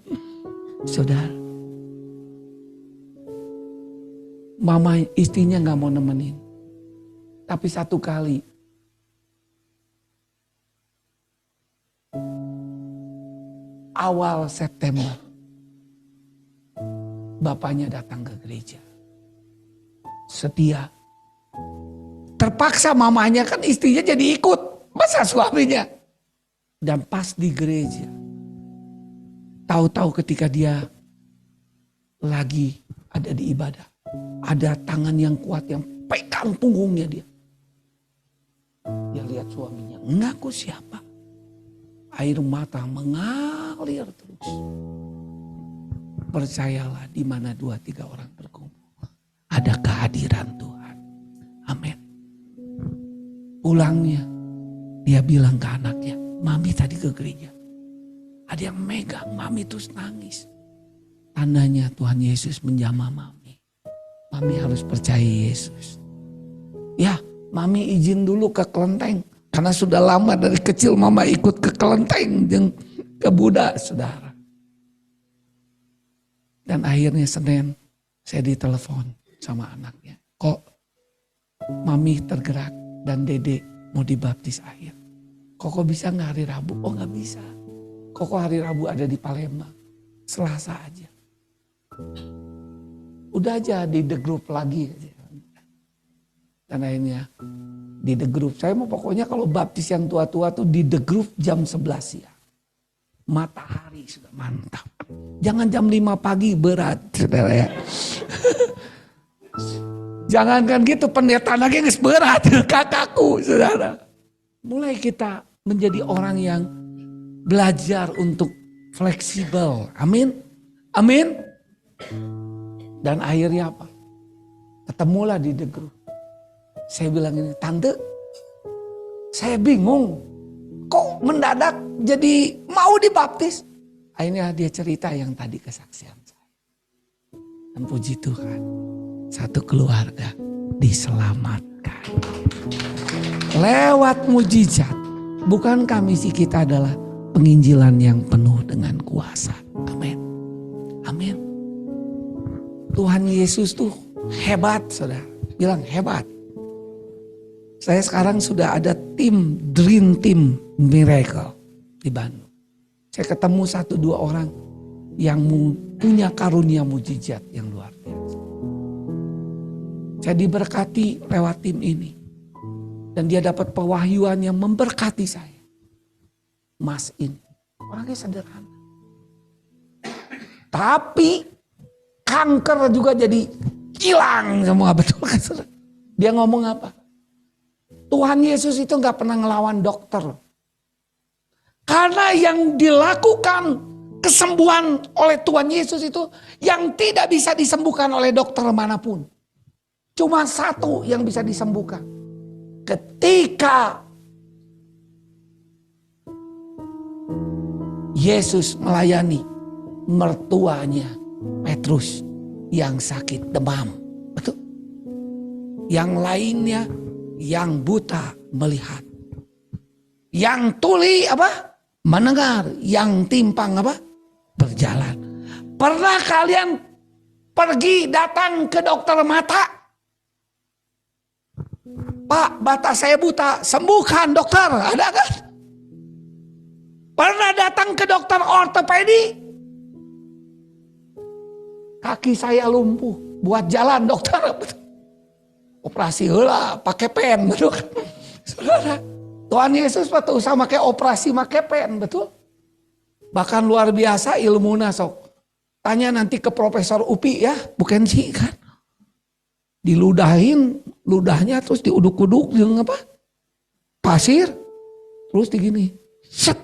Saudara. Mama istrinya gak mau nemenin. Tapi satu kali. Awal September. Bapaknya datang ke gereja. Setia. Terpaksa mamanya, kan istrinya jadi ikut. Masa suaminya? Dan pas di gereja. Tahu-tahu ketika dia lagi ada di ibadah. Ada tangan yang kuat yang pegang punggungnya dia. Dia lihat suaminya. Ngaku siapa? Air mata mengalir terus. Percayalah, di mana 2-3 orang berkumpul, ada kehadiran Tuhan. Amin. Pulangnya dia bilang ke anaknya, mami tadi ke gereja. Ada yang megang, mami terus nangis. Tandanya Tuhan Yesus menjamah mami. Mami harus percaya Yesus. Ya, mami izin dulu ke kelenteng. Karena sudah lama dari kecil mama ikut ke kelenteng dan ke Buddha, saudara. Dan akhirnya Senin saya ditelepon sama anaknya. Kok mami tergerak dan dede mau dibaptis air. Kok bisa gak hari Rabu? Oh gak bisa. Kok hari Rabu ada di Palembang. Selasa aja. Udah aja di The Group lagi. Dan akhirnya di The Group. Saya mau pokoknya kalau baptis yang tua-tua tuh di The Group jam 11 ya. Matahari sudah mantap. Jangan jam 5 pagi berat, saudara ya. Jangan kan gitu, pendeta lagi nges berat, kakakku, saudara. Mulai kita menjadi orang yang belajar untuk fleksibel. Amin. Amin. Dan akhirnya apa? Ketemulah di The Group. Saya bilang ini, tante, saya bingung. Kok mendadak jadi mau dibaptis? Akhirnya dia cerita yang tadi kesaksian saya. Dan puji Tuhan, satu keluarga diselamatkan. Lewat mujizat. Bukankah misi kita adalah penginjilan yang penuh dengan kuasa? Amin. Amin. Tuhan Yesus tuh hebat, saudara. Bilang hebat. Saya sekarang sudah ada tim, Dream Team Miracle di Bandung. Saya ketemu 1-2 orang yang punya karunia mujizat yang luar biasa. Saya diberkati lewat tim ini. Dan dia dapat pewahyuan yang memberkati saya. Mas ini, orangnya sederhana. Tapi kanker juga jadi hilang semua, betul kan saudara? Dia ngomong apa? Tuhan Yesus itu gak pernah ngelawan dokter. Karena yang dilakukan kesembuhan oleh Tuhan Yesus itu yang tidak bisa disembuhkan oleh dokter manapun. Cuma satu yang bisa disembuhkan. Ketika Yesus melayani mertuanya Petrus yang sakit demam. Betul? Yang lainnya yang buta melihat, yang tuli apa? Mendengar, yang timpang apa? Berjalan. Pernah kalian pergi datang ke dokter mata? Pak, mata saya buta, sembuhkan dokter, ada kan? Pernah datang ke dokter ortopedi? Kaki saya lumpuh, buat jalan dokter. Operasi heula pakai pen, betul kan? Saudara, Tuhan Yesus waktu usah pakai operasi pakai pen, betul? Bahkan luar biasa ilmunya sok. Tanya nanti ke Profesor Upi ya, bukan sih kan? Diludahin, ludahnya terus diuduk-uduk dengan apa? Pasir, terus digini, set,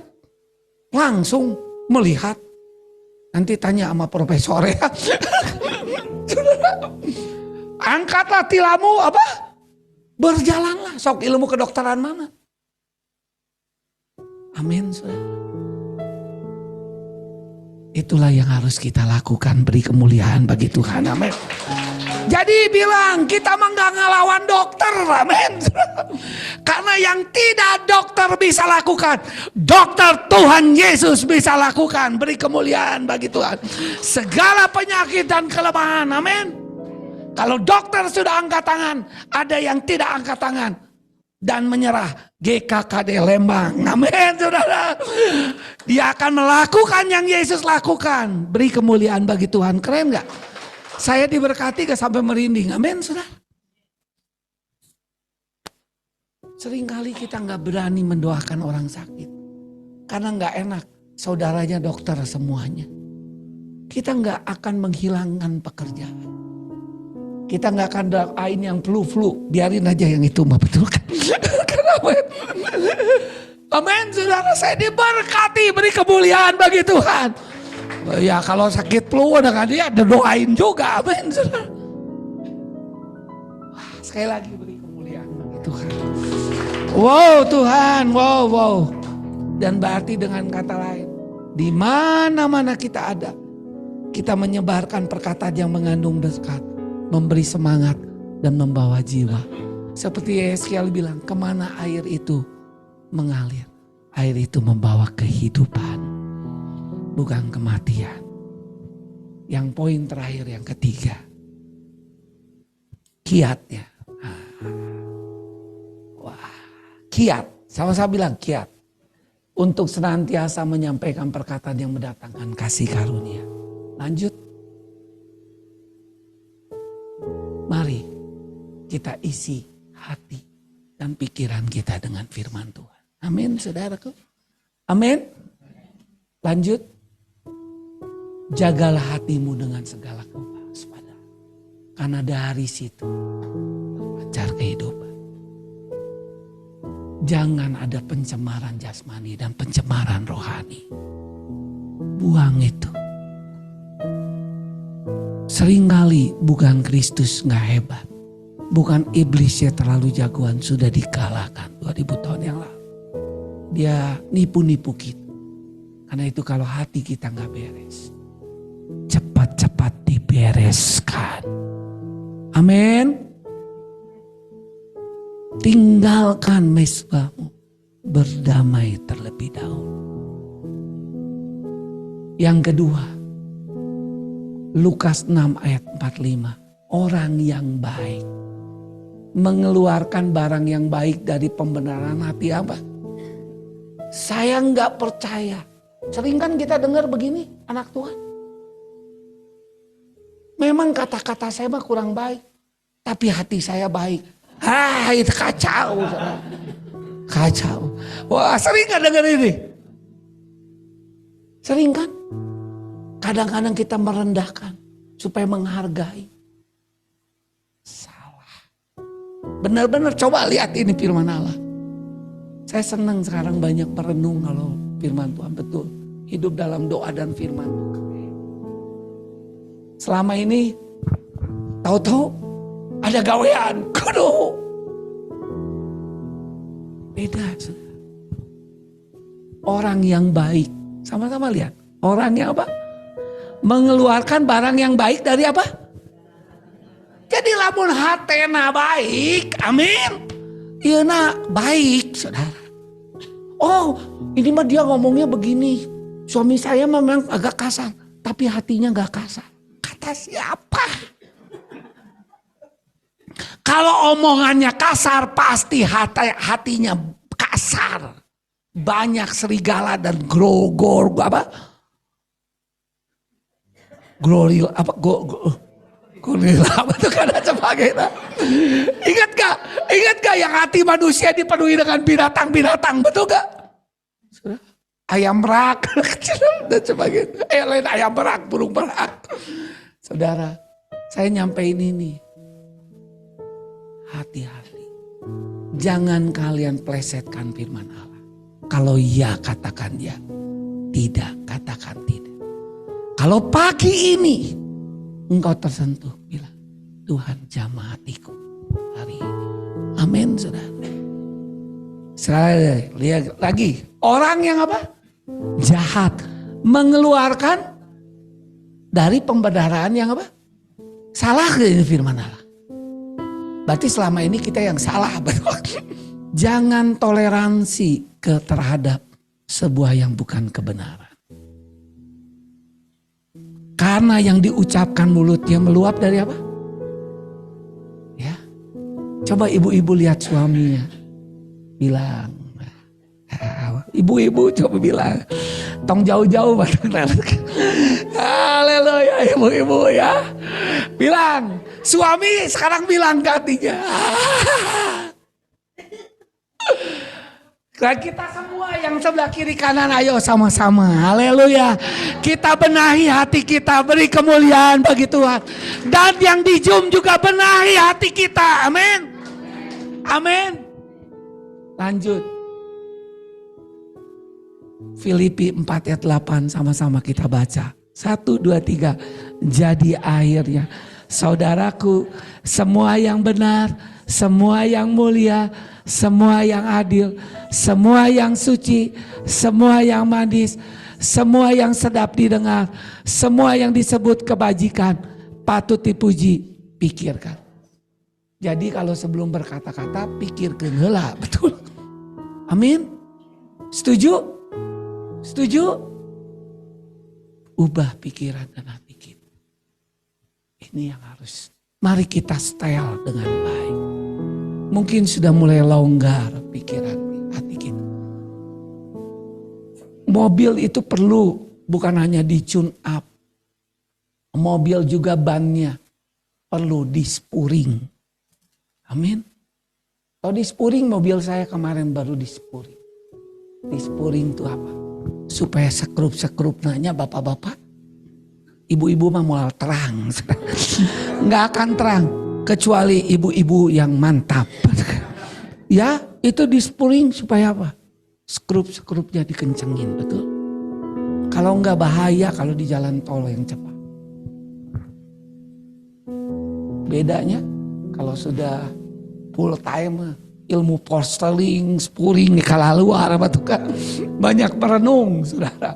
langsung melihat. Nanti tanya sama profesor ya. Angkatlah tilamu apa? Berjalanlah. Sok ilmu kedokteran mana? Amin. Itulah yang harus kita lakukan. Beri kemuliaan bagi Tuhan. Amin. Jadi bilang kita mah gak ngelawan dokter. Amin. Karena yang tidak dokter bisa lakukan, dokter Tuhan Yesus bisa lakukan. Beri kemuliaan bagi Tuhan. Segala penyakit dan kelemahan. Amin. Kalau dokter sudah angkat tangan, ada yang tidak angkat tangan dan menyerah. GKKD Lembang, amin saudara. Dia akan melakukan yang Yesus lakukan. Beri kemuliaan bagi Tuhan, keren gak? Saya diberkati gak sampai merinding, amin saudara. Seringkali kita gak berani mendoakan orang sakit. Karena gak enak, saudaranya dokter semuanya. Kita gak akan menghilangkan pekerjaan. Kita nggak akan doain yang flu-flu, biarin aja yang itu mah, betul kan? Amin. Amin, saudara, saya diberkati, beri kemuliaan bagi Tuhan. Ya kalau sakit flu dengan dia ada doain juga, amin saudara. Sekali lagi beri kemuliaan bagi Tuhan. Wow Tuhan, wow. Dan berarti dengan kata lain, di mana-mana kita ada, kita menyebarkan perkataan yang mengandung berkat, memberi semangat dan membawa jiwa. Seperti Yeskiel bilang, kemana air itu mengalir? Air itu membawa kehidupan, bukan kematian. Yang poin terakhir yang ketiga, kiatnya. Wah, kiat. Sama-sama bilang kiat. Untuk senantiasa menyampaikan perkataan yang mendatangkan kasih karunia. Lanjut. Mari kita isi hati dan pikiran kita dengan firman Tuhan. Amin saudaraku. Amin. Lanjut. Jagalah hatimu dengan segala kewaspadaan. Karena dari situ terpancar kehidupan. Jangan ada pencemaran jasmani dan pencemaran rohani. Buang itu. Seringkali bukan Kristus gak hebat. Bukan iblisnya terlalu jagoan, sudah dikalahkan 2000 tahun yang lalu. Dia nipu-nipu kita. Karena itu kalau hati kita gak beres, cepat-cepat dibereskan. Amin. Tinggalkan mesbahmu, berdamai terlebih dahulu. Yang kedua, Lukas 6 ayat 45. Orang yang baik mengeluarkan barang yang baik dari pembenaran hati apa? Saya nggak percaya. Sering kan kita dengar begini, anak Tuhan. Memang kata-kata saya mah kurang baik, tapi hati saya baik. Itu kacau. Kacau. Wah, sering kan dengar ini? Sering kan? Kadang-kadang kita merendahkan supaya menghargai. Salah. Benar-benar coba lihat ini firman Allah. Saya senang sekarang banyak merenung kalau firman Tuhan betul. Hidup dalam doa dan firman. Selama ini tahu-tahu ada gawean. Kudu. Beda. Orang yang baik. Sama-sama lihat. Orang yang apa? Mengeluarkan barang yang baik dari apa? Jadi lamun hatena baik, amin. Iya nak, baik saudara. Oh ini mah dia ngomongnya begini. Suami saya memang agak kasar. Tapi hatinya gak kasar. Kata siapa? Kalau omongannya kasar pasti hatinya kasar. Banyak serigala dan grogor apa? Gorila apa? Gorila apa itu kan sebagainya. Ingat gak yang hati manusia dipenuhi dengan binatang-binatang, betul gak? Ayam merak kecil dan sebagainya. Lain ayam merak, burung merak. Saudara, saya nyampein ini. Hati-hati. Jangan kalian plesetkan firman Allah. Kalau ya katakan ya. Tidak katakan tidak. Kalau pagi ini engkau tersentuh, bilang Tuhan jamah hatiku hari ini. Amin saudara. Saya lihat lagi. Orang yang apa? Jahat. Mengeluarkan dari pembenaran yang apa? Salah ini firman Allah. Berarti selama ini kita yang salah. Jangan toleransi terhadap sebuah yang bukan kebenaran. Karena yang diucapkan mulutnya meluap dari apa? Ya. Coba ibu-ibu lihat suaminya. Bilang. Ibu-ibu coba bilang. Tong jauh-jauh. Haleluya ibu-ibu ya. Bilang. Suami sekarang bilang ke hatinya. Kita semua yang sebelah kiri kanan ayo sama-sama. Haleluya. Kita benahi hati kita. Beri kemuliaan bagi Tuhan. Dan yang di Zoom juga benahi hati kita. Amin. Amin. Lanjut. Filipi 4 ayat 8 sama-sama kita baca. 1, 2, 3. Jadi akhirnya. Saudaraku, semua yang benar, semua yang mulia, semua yang adil, semua yang suci, semua yang manis, semua yang sedap didengar, semua yang disebut kebajikan, patut dipuji, pikirkan. Jadi kalau sebelum berkata-kata, pikirkan heula, betul. Amin. Setuju? Setuju? Ubah pikiran dan hati kita. Ini yang harus. Mari kita setel dengan baik. Mungkin sudah mulai longgar pikiran hati kita. Mobil itu perlu bukan hanya di tune up. Mobil juga bannya perlu dispuring. Amin. Kalau dispuring, mobil saya kemarin baru dispuring. Dispuring itu apa? Supaya sekrup-sekrupnya bapak-bapak. Ibu-ibu mah mau terang. Nggak akan terang. Kecuali ibu-ibu yang mantap. Ya itu dispuring supaya apa? Skrup-skrupnya dikencengin, betul. Kalau nggak bahaya kalau di jalan tol yang cepat. Bedanya kalau sudah full time ilmu posteling, spuring kalau luar apa tuh kan. Banyak merenung saudara.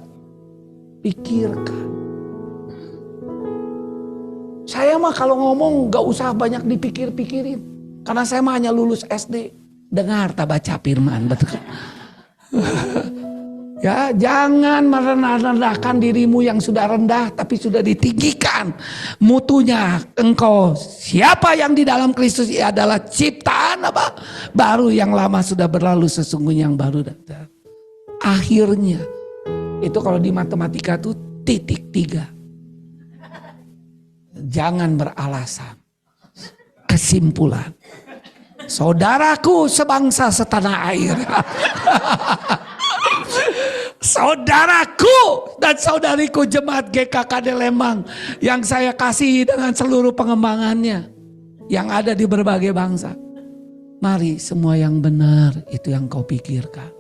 Pikirkan. Saya mah kalau ngomong gak usah banyak dipikir-pikirin. Karena saya mah hanya lulus SD. Dengar tak baca firman, betul. Ya, jangan merendahkan dirimu yang sudah rendah tapi sudah ditinggikan mutunya engkau. Siapa yang di dalam Kristus adalah ciptaan apa? Baru, yang lama sudah berlalu, sesungguhnya yang baru datang. Akhirnya itu kalau di matematika tuh titik 3. Jangan beralasan. Kesimpulan. Saudaraku sebangsa setanah air. Saudaraku dan saudariku jemaat GKKD Lembang yang saya kasihi dengan seluruh pengembangannya yang ada di berbagai bangsa. Mari semua yang benar itu yang kau pikirkan.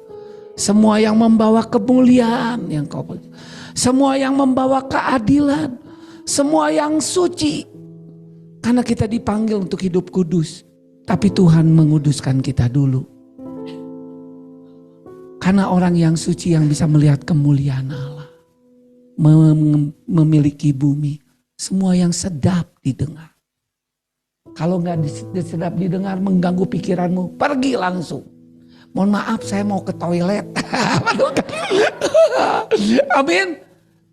Semua yang membawa kemuliaan yang kau pikirkan. Semua yang membawa keadilan. Semua yang suci. Karena kita dipanggil untuk hidup kudus. Tapi Tuhan menguduskan kita dulu. Karena orang yang suci yang bisa melihat kemuliaan Allah. Memiliki bumi. Semua yang sedap didengar. Kalau nggak sedap didengar mengganggu pikiranmu, pergi langsung. Mohon maaf saya mau ke toilet. Amin.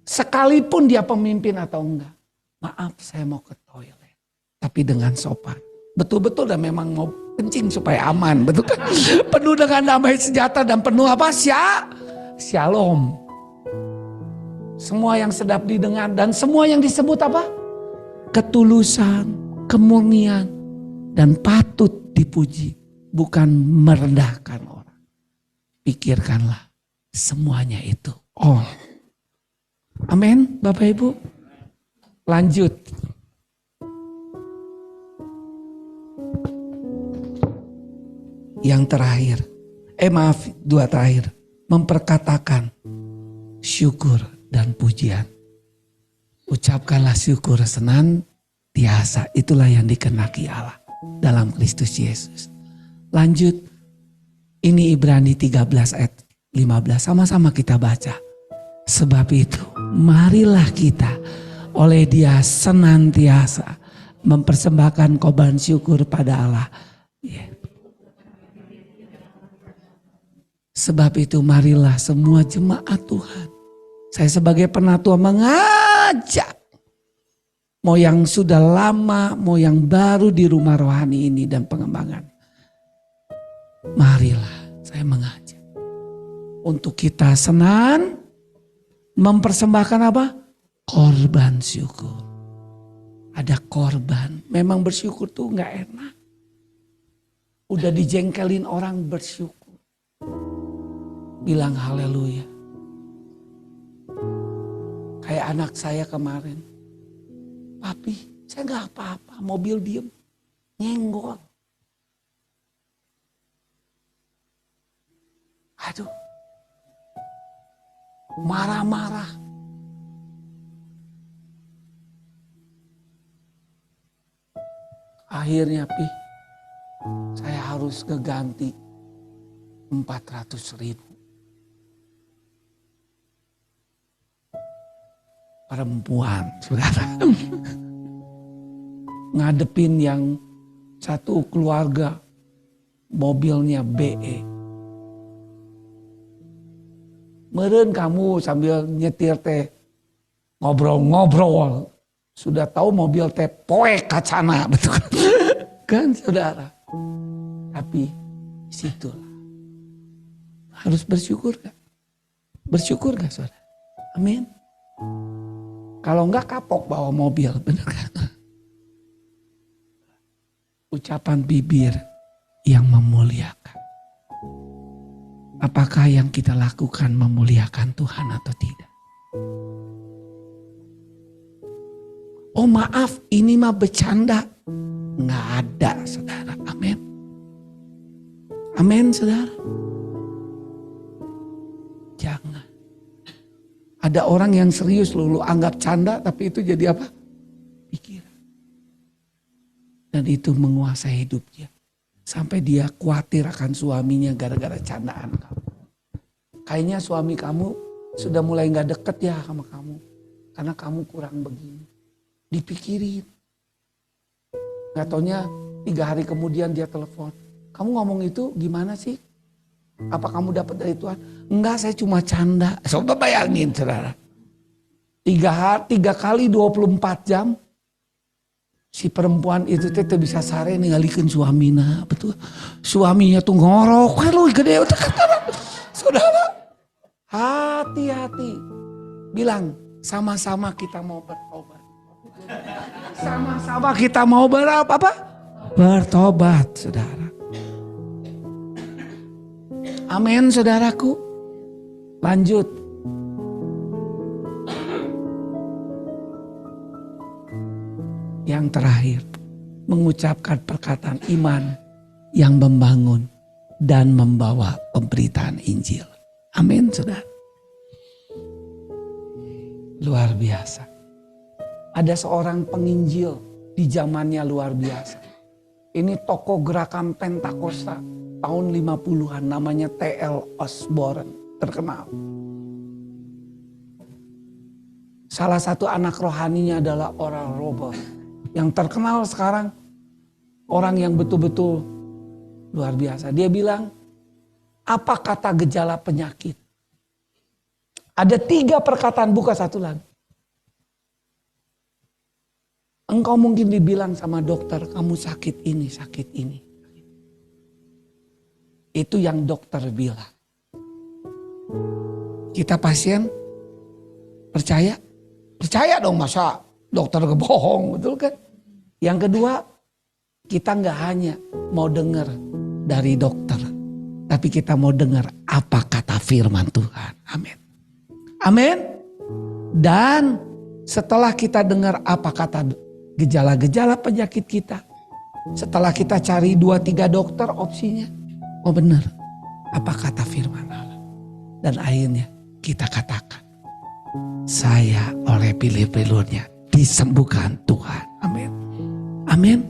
Sekalipun dia pemimpin atau enggak. Maaf saya mau ke toilet. Tapi dengan sopan. Betul-betul dan memang mau kencing supaya aman. Betul kan? Penuh dengan damai sejahtera dan penuh apa? Shalom. Semua yang sedap didengar dan semua yang disebut apa? Ketulusan, kemurnian, dan patut dipuji. Bukan merendahkan orang. Pikirkanlah semuanya itu. Oh. Amin, Bapak Ibu. Lanjut. Yang terakhir. Dua terakhir. Memperkatakan syukur dan pujian. Ucapkanlah syukur senantiasa. Itulah yang dikenaki Allah dalam Kristus Yesus. Lanjut. Ini Ibrani 13 ayat 15. Sama-sama kita baca. Sebab itu marilah kita oleh Dia senantiasa mempersembahkan korban syukur pada Allah. Sebab itu marilah semua jemaat Tuhan. Saya sebagai penatua mengajak. Mau yang sudah lama, mau yang baru di rumah rohani ini dan pengembangan. Marilah saya mengajak. Untuk kita mempersembahkan apa? Korban syukur. Ada korban. Memang bersyukur tuh gak enak. Udah dijengkelin orang bersyukur. Bilang haleluya. Kayak anak saya kemarin. Papi, saya gak apa-apa. Mobil diem. Nyenggol. Aduh. Marah-marah. Akhirnya saya harus ngeganti 400.000. Perempuan, saudara. Ngadepin yang satu keluarga mobilnya BE. Meren kamu sambil nyetir teh ngobrol-ngobrol. Sudah tahu mobil teh poek kacana, betul kan saudara? Tapi situlah harus bersyukur gak? Bersyukur gak saudara? Amin. Kalau enggak kapok bawa mobil, benar kan? Ucapan bibir yang memuliakan. Apakah yang kita lakukan memuliakan Tuhan atau tidak? Oh maaf, ini mah bercanda. Nggak ada, saudara. Amin. Amin, saudara. Jangan. Ada orang yang serius lu anggap canda, tapi itu jadi apa? Pikiran. Dan itu menguasai hidupnya. Sampai dia khawatir akan suaminya gara-gara candaan kamu. Kayaknya suami kamu sudah mulai gak deket ya sama kamu. Karena kamu kurang begini. Dipikirin. Gak taunya 3 hari kemudian dia telepon. Kamu ngomong itu gimana sih? Apa kamu dapat dari Tuhan? Enggak, saya cuma canda. Coba bayangin saudara. 3 kali 24 jam. Si perempuan itu teh bisa sare ningalikeun suamina, betul. Suaminya tuh ngorok, lu gede. Saudara, hati-hati. Bilang, sama-sama kita mau bertobat. Sama-sama kita mau bertobat, saudara. Amin, saudaraku. Lanjut. Yang terakhir, mengucapkan perkataan iman yang membangun dan membawa pemberitaan Injil. Amin, saudara. Luar biasa. Ada seorang penginjil di zamannya luar biasa. Ini tokoh gerakan Pentakosta tahun 50-an, namanya T.L. Osborne, terkenal. Salah satu anak rohaninya adalah Oral Roberts. Yang terkenal sekarang Orang yang betul-betul luar biasa. Dia bilang, apa kata gejala penyakit? Ada 3 perkataan, buka satu lagi. Engkau mungkin dibilang sama dokter, kamu sakit ini, sakit ini. Itu yang dokter bilang. Kita pasien percaya? Percaya dong, masa dokter kebohong, betul kan? Yang kedua, kita nggak hanya mau dengar dari dokter, tapi kita mau dengar apa kata firman Tuhan. Amin. Amin. Dan setelah kita dengar apa kata gejala-gejala penyakit kita, setelah kita cari 2-3 dokter opsinya, oh benar, apa kata firman Allah. Dan akhirnya kita katakan, saya oleh pilih-pilihnya disembuhkan Tuhan. Amin. Amin.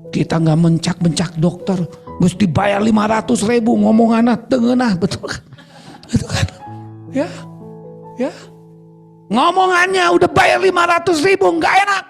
Kita nggak mencak-mencak dokter, mesti bayar 500.000 ngomong anak tengenah, betul kan? Betul kan? Ya, ya. Ngomongannya udah bayar 500.000, nggak enak.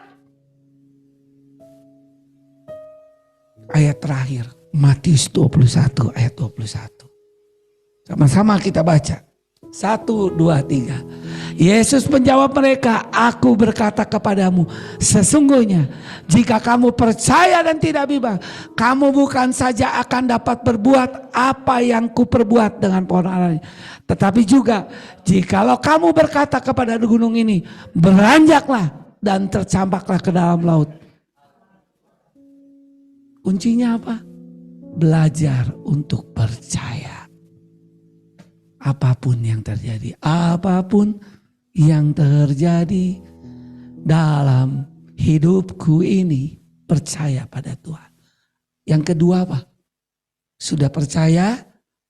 Ayat terakhir, Matius 21 ayat 21. Sama-sama kita baca. 1, 2, 3. Yesus menjawab mereka, aku berkata kepadamu, sesungguhnya jika kamu percaya dan tidak bimbang, kamu bukan saja akan dapat berbuat apa yang kuperbuat dengan pohon ara ini, tetapi juga jikalau kamu berkata kepada gunung ini, beranjaklah dan tercampaklah ke dalam laut. Kuncinya apa? Belajar untuk percaya. Apapun yang terjadi, apapun yang terjadi dalam hidupku ini, percaya pada Tuhan. Yang kedua apa? Sudah percaya,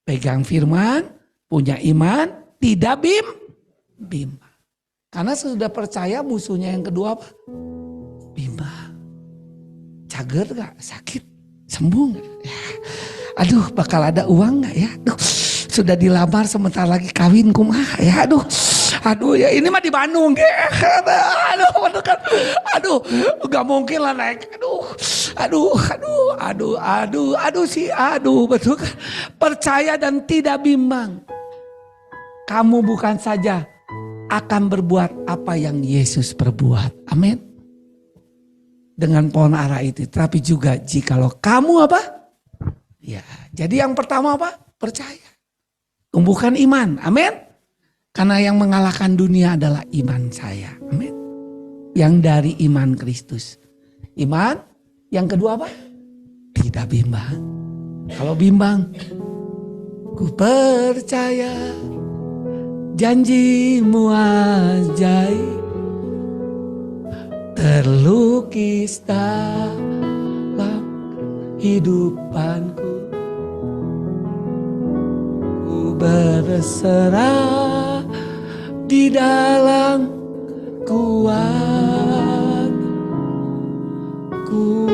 pegang firman, punya iman, tidak bimbang. Karena sudah percaya, musuhnya yang kedua apa? Bimbang. Cager gak? Sakit? Sembuh gak? Ya. Aduh, bakal ada uang gak ya? Aduh, sudah dilamar sebentar lagi kawin kumaha ya, aduh ya ini mah di Bandung ya, aduh nggak mungkin lah naik, betul kan? Percaya dan tidak bimbang, kamu bukan saja akan berbuat apa yang Yesus perbuat, amin, dengan pohon ara itu, tapi juga jikalau kamu apa, ya, jadi yang pertama apa, percaya. Tumbuhkan iman, amin. Karena yang mengalahkan dunia adalah iman saya, amin. Yang dari iman Kristus. Iman, yang kedua apa? Tidak bimbang. Kalau bimbang, ku percaya janjimu ajaib, terlukis dalam hidupanku. Berserah di dalam kuat, ku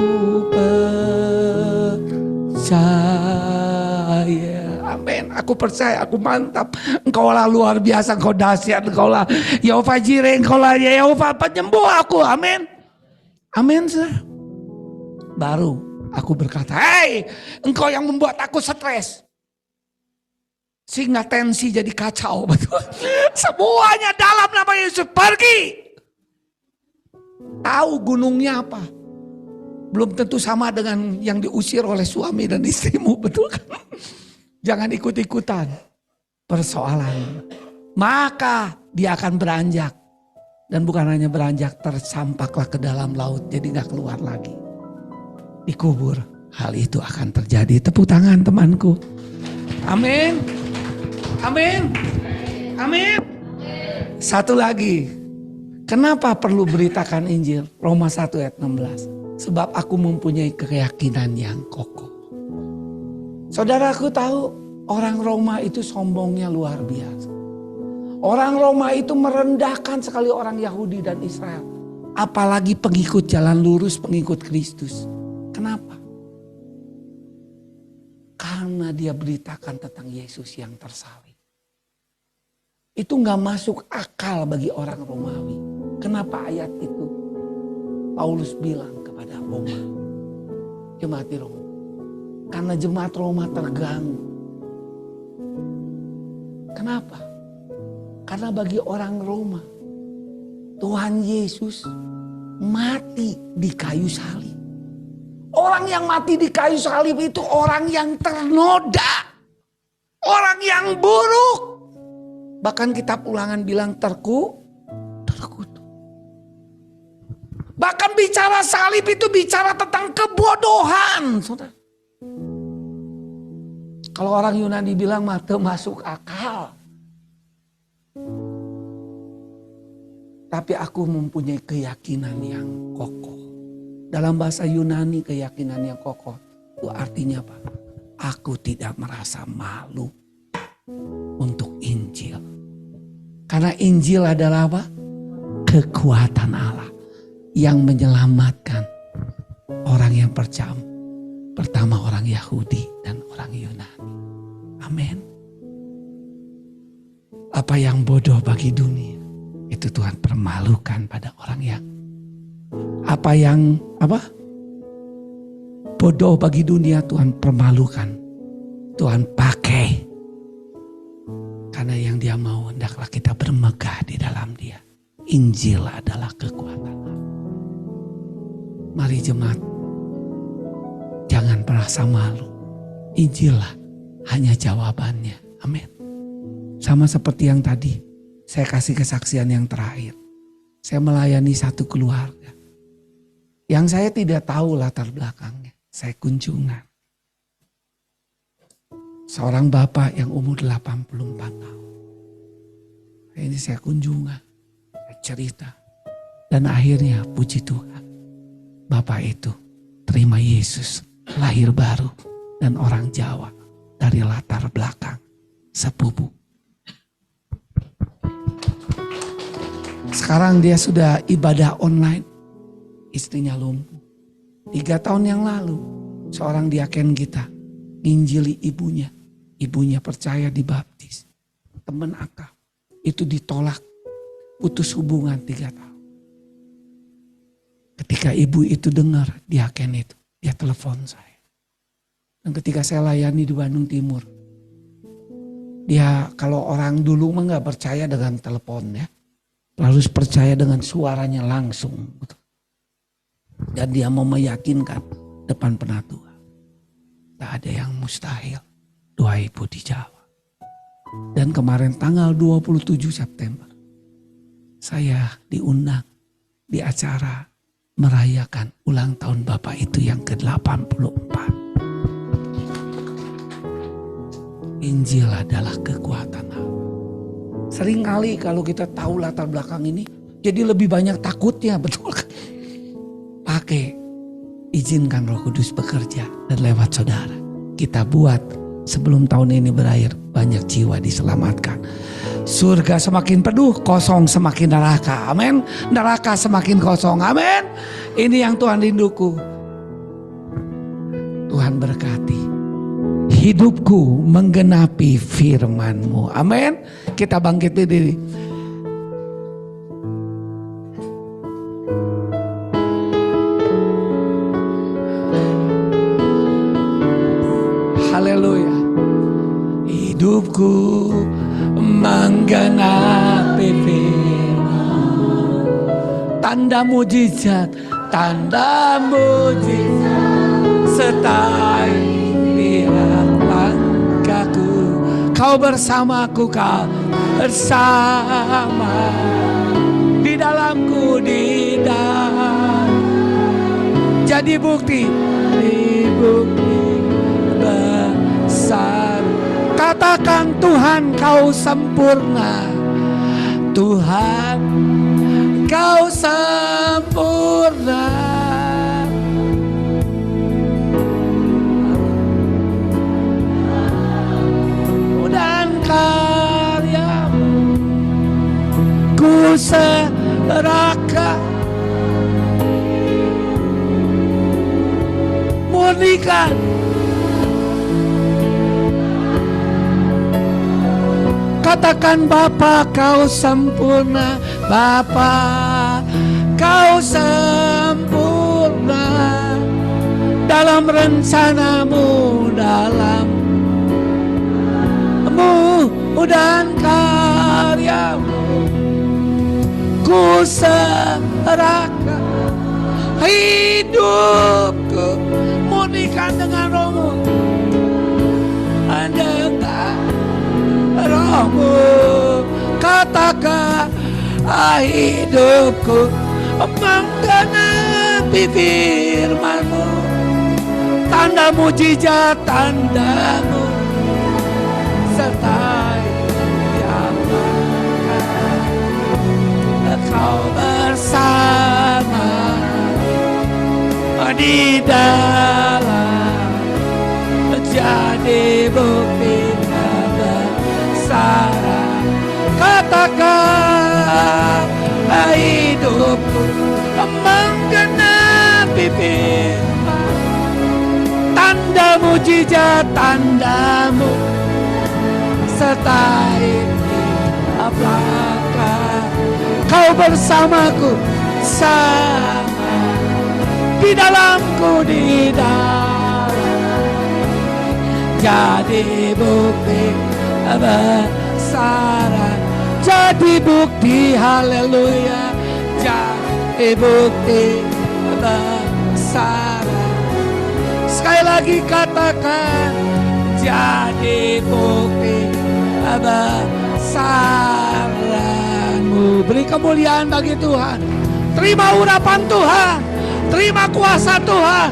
percaya, amin. Aku percaya, aku mantap. Engkau lah luar biasa, engkau dahsyat, engkau lah Yehova Jireh, engkau lah Yehova penyembuh aku, amin. Amin. Baru aku berkata, hei, engkau yang membuat aku stres. Sehingga tensi jadi kacau, betul. Semuanya dalam nama Yesus, pergi. Tahu gunungnya apa? Belum tentu sama dengan yang diusir oleh suami dan istrimu, betul kan? Jangan ikut-ikutan persoalan. Maka dia akan beranjak. Dan bukan hanya beranjak, tersampaklah ke dalam laut, jadi gak keluar lagi. Dikubur, hal itu akan terjadi. Tepuk tangan temanku. Amin. Amin. Amin. Satu lagi. Kenapa perlu beritakan Injil? Roma 1 ayat 16. Sebab aku mempunyai keyakinan yang kokoh. Saudaraku tahu orang Roma itu sombongnya luar biasa. Orang Roma itu merendahkan sekali orang Yahudi dan Israel. Apalagi pengikut jalan lurus, pengikut Kristus. Kenapa? Karena dia beritakan tentang Yesus yang tersalib. Itu gak masuk akal bagi orang Romawi. Kenapa ayat itu Paulus bilang kepada Roma? jemaat di Roma. Karena jemaat Roma terganggu. Kenapa? Karena bagi orang Roma, Tuhan Yesus mati di kayu salib. Orang yang mati di kayu salib itu orang yang ternoda. Orang yang buruk. Bahkan kitab Ulangan bilang terkutuk. Bahkan bicara salib itu bicara tentang kebodohan. Saudara. Kalau orang Yunani bilang mata masuk akal. Tapi aku mempunyai keyakinan yang kokoh. Dalam bahasa Yunani keyakinan yang kokoh itu artinya apa? Aku tidak merasa malu untuk Injil. Karena Injil adalah apa? Kekuatan Allah yang menyelamatkan orang yang percaya. Pertama orang Yahudi dan orang Yunani. Amin. Apa yang bodoh bagi dunia itu Tuhan permalukan pada orang yang bodoh bagi dunia Tuhan permalukan. Tuhan pakai. Karena yang dia mau hendaklah kita bermegah di dalam dia. Injil adalah kekuatan Allah. Mari jemaat, jangan merasa malu. Injil lah hanya jawabannya. Amin. Sama seperti yang tadi, saya kasih kesaksian yang terakhir. Saya melayani satu keluarga. Yang saya tidak tahu latar belakangnya. Saya kunjungan. Seorang bapak yang umur 84 tahun. Ini saya kunjungan. Saya cerita. Dan akhirnya puji Tuhan. Bapak itu terima Yesus. Lahir baru. Dan orang Jawa. Dari latar belakang sepupu. Sekarang dia sudah ibadah online. Istrinya lumpuh. 3 tahun yang lalu seorang diaken kita nginjili ibunya. Ibunya percaya dibaptis. Teman akal. Itu ditolak. Putus hubungan 3 tahun. Ketika ibu itu dengar diaken itu. Dia telepon saya. Dan ketika saya layani di Bandung Timur. Dia kalau orang dulu mah gak percaya dengan teleponnya. Harus percaya dengan suaranya langsung. Dan dia mau meyakinkan depan penatua. Tak ada yang mustahil. Doa ibu dijawab. Dan kemarin tanggal 27 September. Saya diundang di acara merayakan ulang tahun Bapak itu yang ke-84. Injil adalah kekuatan Allah. Seringkali kalau kita tahu latar belakang ini. Jadi lebih banyak takutnya, betul kan? Pakai, izinkan Roh Kudus bekerja dan lewat saudara. Kita buat sebelum tahun ini berakhir banyak jiwa diselamatkan. Surga semakin penuh, kosong semakin neraka. Amin. Neraka semakin kosong. Amin. Ini yang Tuhan rinduku. Tuhan berkati. Hidupku menggenapi firman-Mu. Amin. Kita bangkit berdiri. Haleluya. Hidupku menggenapi firman-Mu. Tanda mujizat sertai tiap langkahku. Kau bersamaku, kau bersama di dalamku, di dalam. Jadi bukti besar. Katakan Tuhan kau sempurna. Tuhan kau sempurna. Dan karyamu ku serahkan. Murnikan. Katakan Bapa kau sempurna. Bapa kau sempurna. dalam rencanamu, dalammu dan karyamu. Ku serahkan hidupku, murnikan dengan rohmu, dengan rohmu. Katakan hidupku menggenapi firman-Mu, tanda mujizat tandamu sertai yang Kau bersama di dalam, jadi bukti kebesaran. Katakan hidupku menggenapi firman, tanda mujizat tandamu sertai apakah Kau bersamaku, sama di dalamku, di dalam, jadi bukti kebesaran, jadi bukti, haleluya, jadi bukti kebesaran. Sekali lagi katakan, jadi bukti kebesaran-Mu. Beri kemuliaan bagi Tuhan. Terima urapan Tuhan, terima kuasa Tuhan.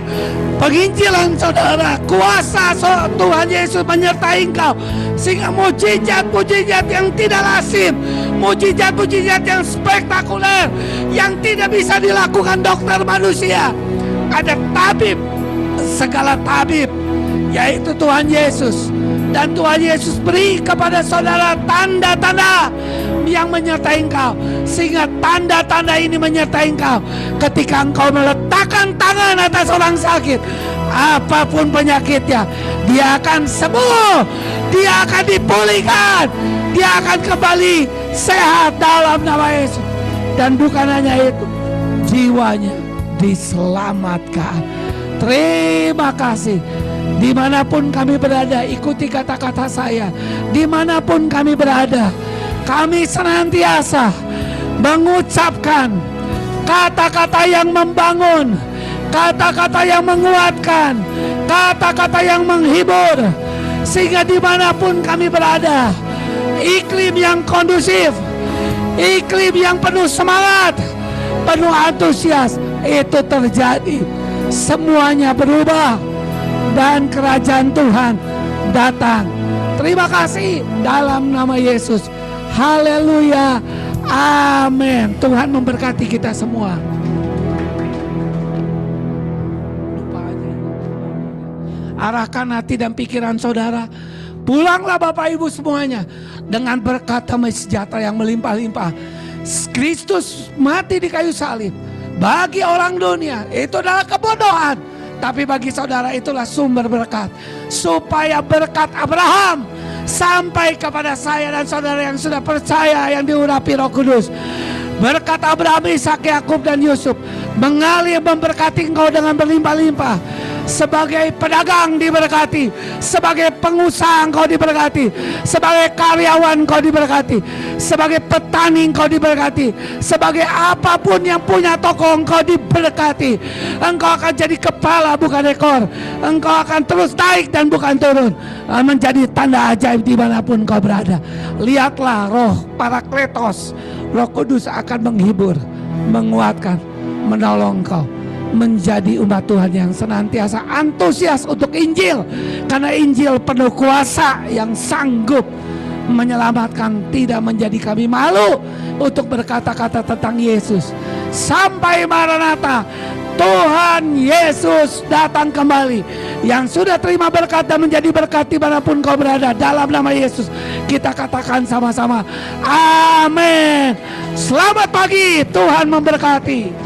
Penginjilan saudara, kuasa Tuhan Yesus menyertai engkau, sehingga mujizat-mujizat yang tidak lazim, mujizat-mujizat yang spektakuler, yang tidak bisa dilakukan dokter manusia. Ada tabib, segala tabib, yaitu Tuhan Yesus. Dan Tuhan Yesus beri kepada saudara tanda-tanda yang menyertai engkau, sehingga tanda-tanda ini menyertai engkau ketika engkau meletakkan tangan atas orang sakit. Apapun penyakitnya, dia akan sembuh, dia akan dipulihkan, dia akan kembali sehat dalam nama Yesus. Dan bukan hanya itu, jiwanya diselamatkan. Terima kasih. Dimanapun kami berada, ikuti kata-kata saya. Dimanapun kami berada, kami senantiasa mengucapkan kata-kata yang membangun, kata-kata yang menguatkan, kata-kata yang menghibur, sehingga dimanapun kami berada, iklim yang kondusif, iklim yang penuh semangat, penuh antusias, itu terjadi. Semuanya berubah dan kerajaan Tuhan datang. Terima kasih dalam nama Yesus. Haleluya. Amin. Tuhan memberkati kita semua. Arahkan hati dan pikiran saudara. Pulanglah Bapak Ibu semuanya dengan berkat damai sejahtera yang melimpah-limpah. Kristus mati di kayu salib. Bagi orang dunia itu adalah kebodohan, tapi bagi saudara itulah sumber berkat. Supaya berkat Abraham sampai kepada saya dan saudara yang sudah percaya, yang diurapi Roh Kudus. Berkat Abraham, Ishak, Yakub dan Yusuf mengalir memberkati engkau dengan berlimpah-limpah. Sebagai pedagang diberkati, sebagai pengusaha engkau diberkati, sebagai karyawan engkau diberkati, sebagai petani engkau diberkati, sebagai apapun yang punya toko engkau diberkati. Engkau akan jadi kepala bukan ekor. Engkau akan terus naik dan bukan turun, menjadi tanda ajaib dimanapun engkau berada. Lihatlah Roh Parakletos, Roh Kudus akan menghibur, menguatkan, menolong engkau menjadi umat Tuhan yang senantiasa antusias untuk Injil. Karena Injil penuh kuasa yang sanggup menyelamatkan, tidak menjadi kami malu untuk berkata-kata tentang Yesus. Sampai Maranatha, Tuhan Yesus datang kembali. Yang sudah terima berkat dan menjadi berkat dimanapun kau berada, dalam nama Yesus kita katakan sama-sama, amin. Selamat pagi, Tuhan memberkati.